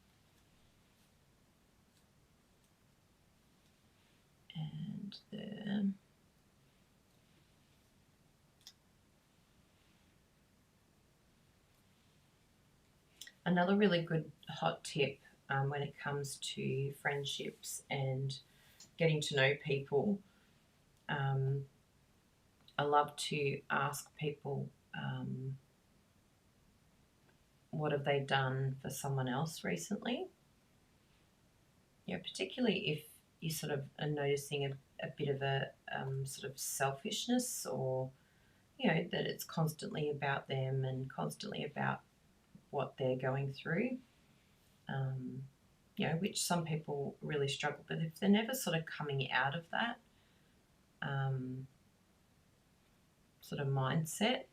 And there. Another really good hot tip when it comes to friendships and getting to know people, I love to ask people, what have they done for someone else recently? You know, particularly if you sort of are noticing a bit of a sort of selfishness, or, you know, that it's constantly about them and constantly about what they're going through, you know, which some people really struggle with. If they're never sort of coming out of that sort of mindset,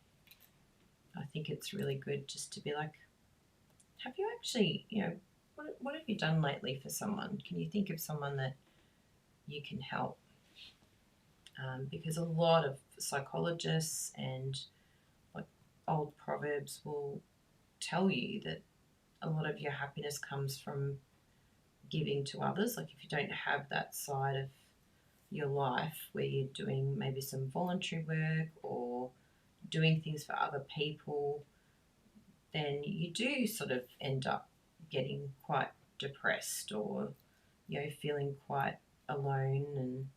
I think it's really good just to be like, have you actually, you know, what have you done lately for someone? Can you think of someone that you can help? Because a lot of psychologists and like old proverbs will tell you that a lot of your happiness comes from giving to others. Like if you don't have that side of your life where you're doing maybe some voluntary work or doing things for other people, then you do sort of end up getting quite depressed, or, you know, feeling quite alone. And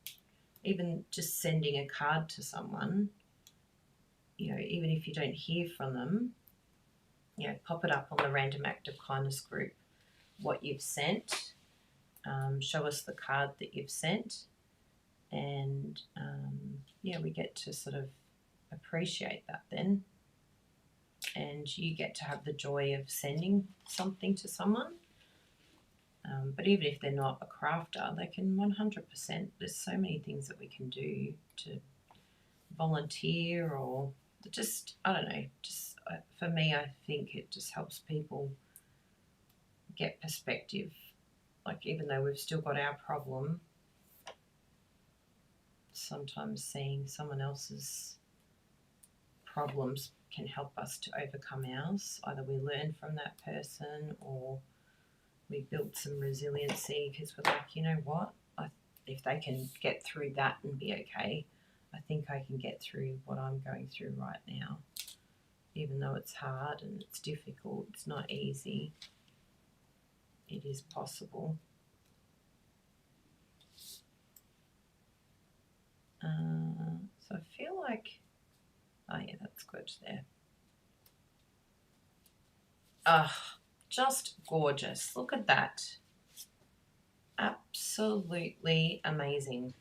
even just sending a card to someone, you know, even if you don't hear from them, you know, pop it up on the Random Act of Kindness group, what you've sent, show us the card that you've sent, and yeah, we get to sort of appreciate that then, and you get to have the joy of sending something to someone. But even if they're not a crafter, they can 100%, there's so many things that we can do to volunteer, or just, I don't know, just for me, I think it just helps people get perspective. Like, even though we've still got our problem, sometimes seeing someone else's problems can help us to overcome ours. Either we learn from that person, or we build some resiliency because we're like, you know what, if they can get through that and be okay, I think I can get through what I'm going through right now. Even though it's hard and it's difficult, it's not easy, it is possible. So I feel like, oh yeah, that's good there. Just gorgeous. Look at that. Absolutely amazing.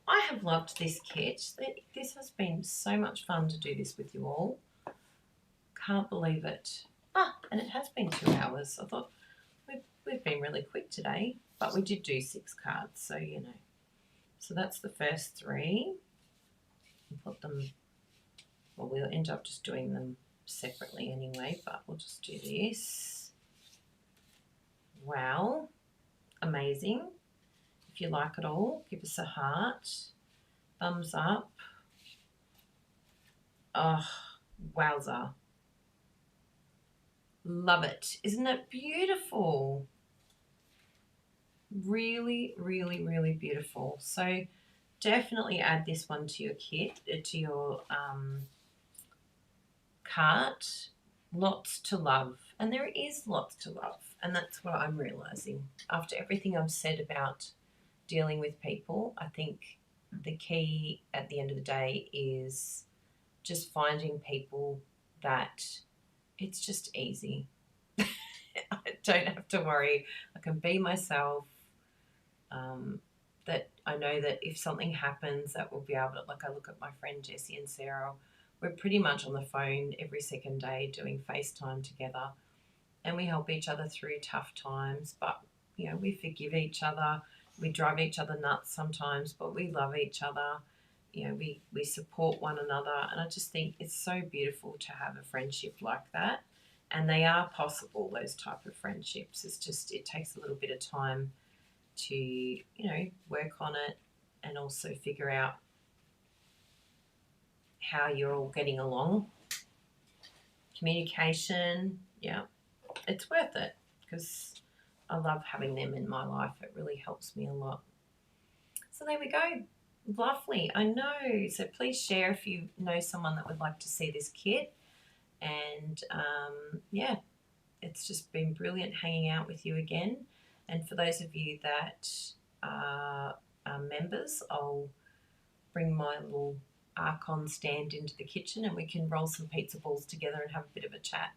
I have loved this kit. This has been so much fun to do this with you all. Can't believe it. And it has been 2 hours. I thought we've been really quick today, but we did do 6 cards, so you know. So that's the first 3. We'll put them, well, we'll end up just doing them separately anyway, but we'll just do this. Wow, amazing. If you like it all, give us a heart, thumbs up. Oh, wowza. Love it. Isn't it beautiful? Really, really, really beautiful. So definitely add this one to your kit, to your cart. Lots to love, and there is lots to love, and that's what I'm realizing after everything I've said about dealing with people. I think the key at the end of the day is just finding people that it's just easy. I don't have to worry. I can be myself. That I know that if something happens, that we'll be able to, like I look at my friend Jessie and Sarah, we're pretty much on the phone every second day doing FaceTime together, and we help each other through tough times. But, you know, we forgive each other. We drive each other nuts sometimes, but we love each other. You know, we support one another, and I just think it's so beautiful to have a friendship like that. And they are possible, those type of friendships. It's just, it takes a little bit of time to, you know, work on it and also figure out how you're all getting along. Communication, yeah, it's worth it because I love having them in my life. It really helps me a lot. So there we go. Lovely. I know. So please share if you know someone that would like to see this kit. And yeah, it's just been brilliant hanging out with you again. And for those of you that are members, I'll bring my little Archon stand into the kitchen and we can roll some pizza balls together and have a bit of a chat.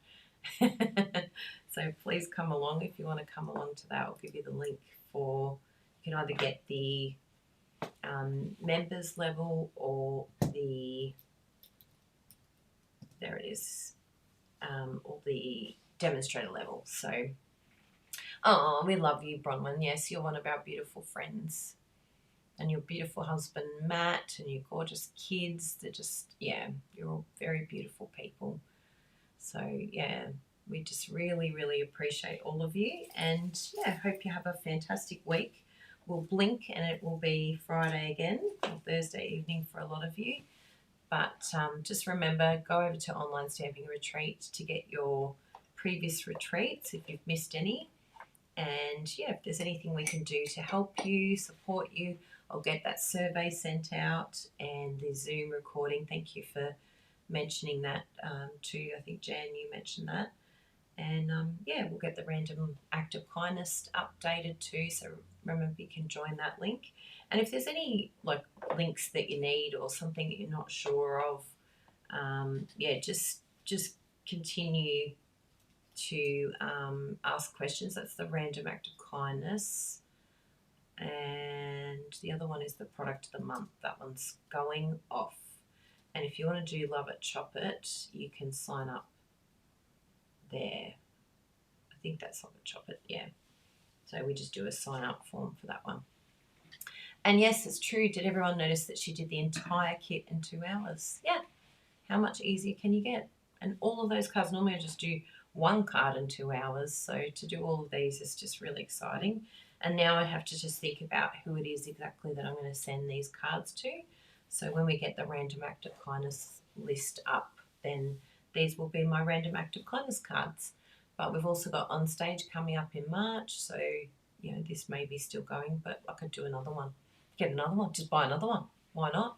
So please come along if you want to come along to that. I'll give you the link for, you can either get the members level or the, there it is, or the demonstrator level. So, oh, we love you, Bronwyn. Yes, you're one of our beautiful friends. And your beautiful husband, Matt, and your gorgeous kids. They're just, yeah, you're all very beautiful people. So, yeah, we just really, really appreciate all of you. And, yeah, hope you have a fantastic week. We'll blink and it will be Friday again, or Thursday evening for a lot of you. But just remember, go over to Online Stamping Retreat to get your previous retreats if you've missed any. And, yeah, if there's anything we can do to help you, support you, I'll get that survey sent out and the Zoom recording. Thank you for mentioning that too. I think, Jan, you mentioned that. And, yeah, we'll get the random act of kindness updated too. So remember, you can join that link. And if there's any, like, links that you need or something that you're not sure of, yeah, just continue to ask questions. That's the random act of kindness. And the other one is the product of the month. That one's going off. And if you want to do Love It, Chop It, you can sign up there. I think that's Love It, Chop It, yeah. So we just do a sign up form for that one. And yes, it's true. Did everyone notice that she did the entire kit in 2 hours? Yeah. How much easier can you get? And all of those cards, normally I just do one card in 2 hours. So to do all of these is just really exciting. And now I have to just think about who it is exactly that I'm going to send these cards to. So when we get the random act of kindness list up, then these will be my random act of kindness cards. But we've also got On Stage coming up in March. So, you know, this may be still going, but I could do another one. Get another one. Just buy another one. Why not?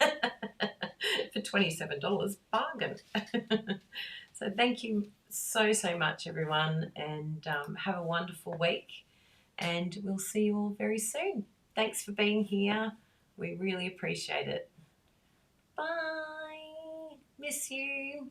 For $27, bargain. So thank you so much, everyone, and have a wonderful week, and we'll see you all very soon. Thanks for being here. We really appreciate it. Bye. Miss you.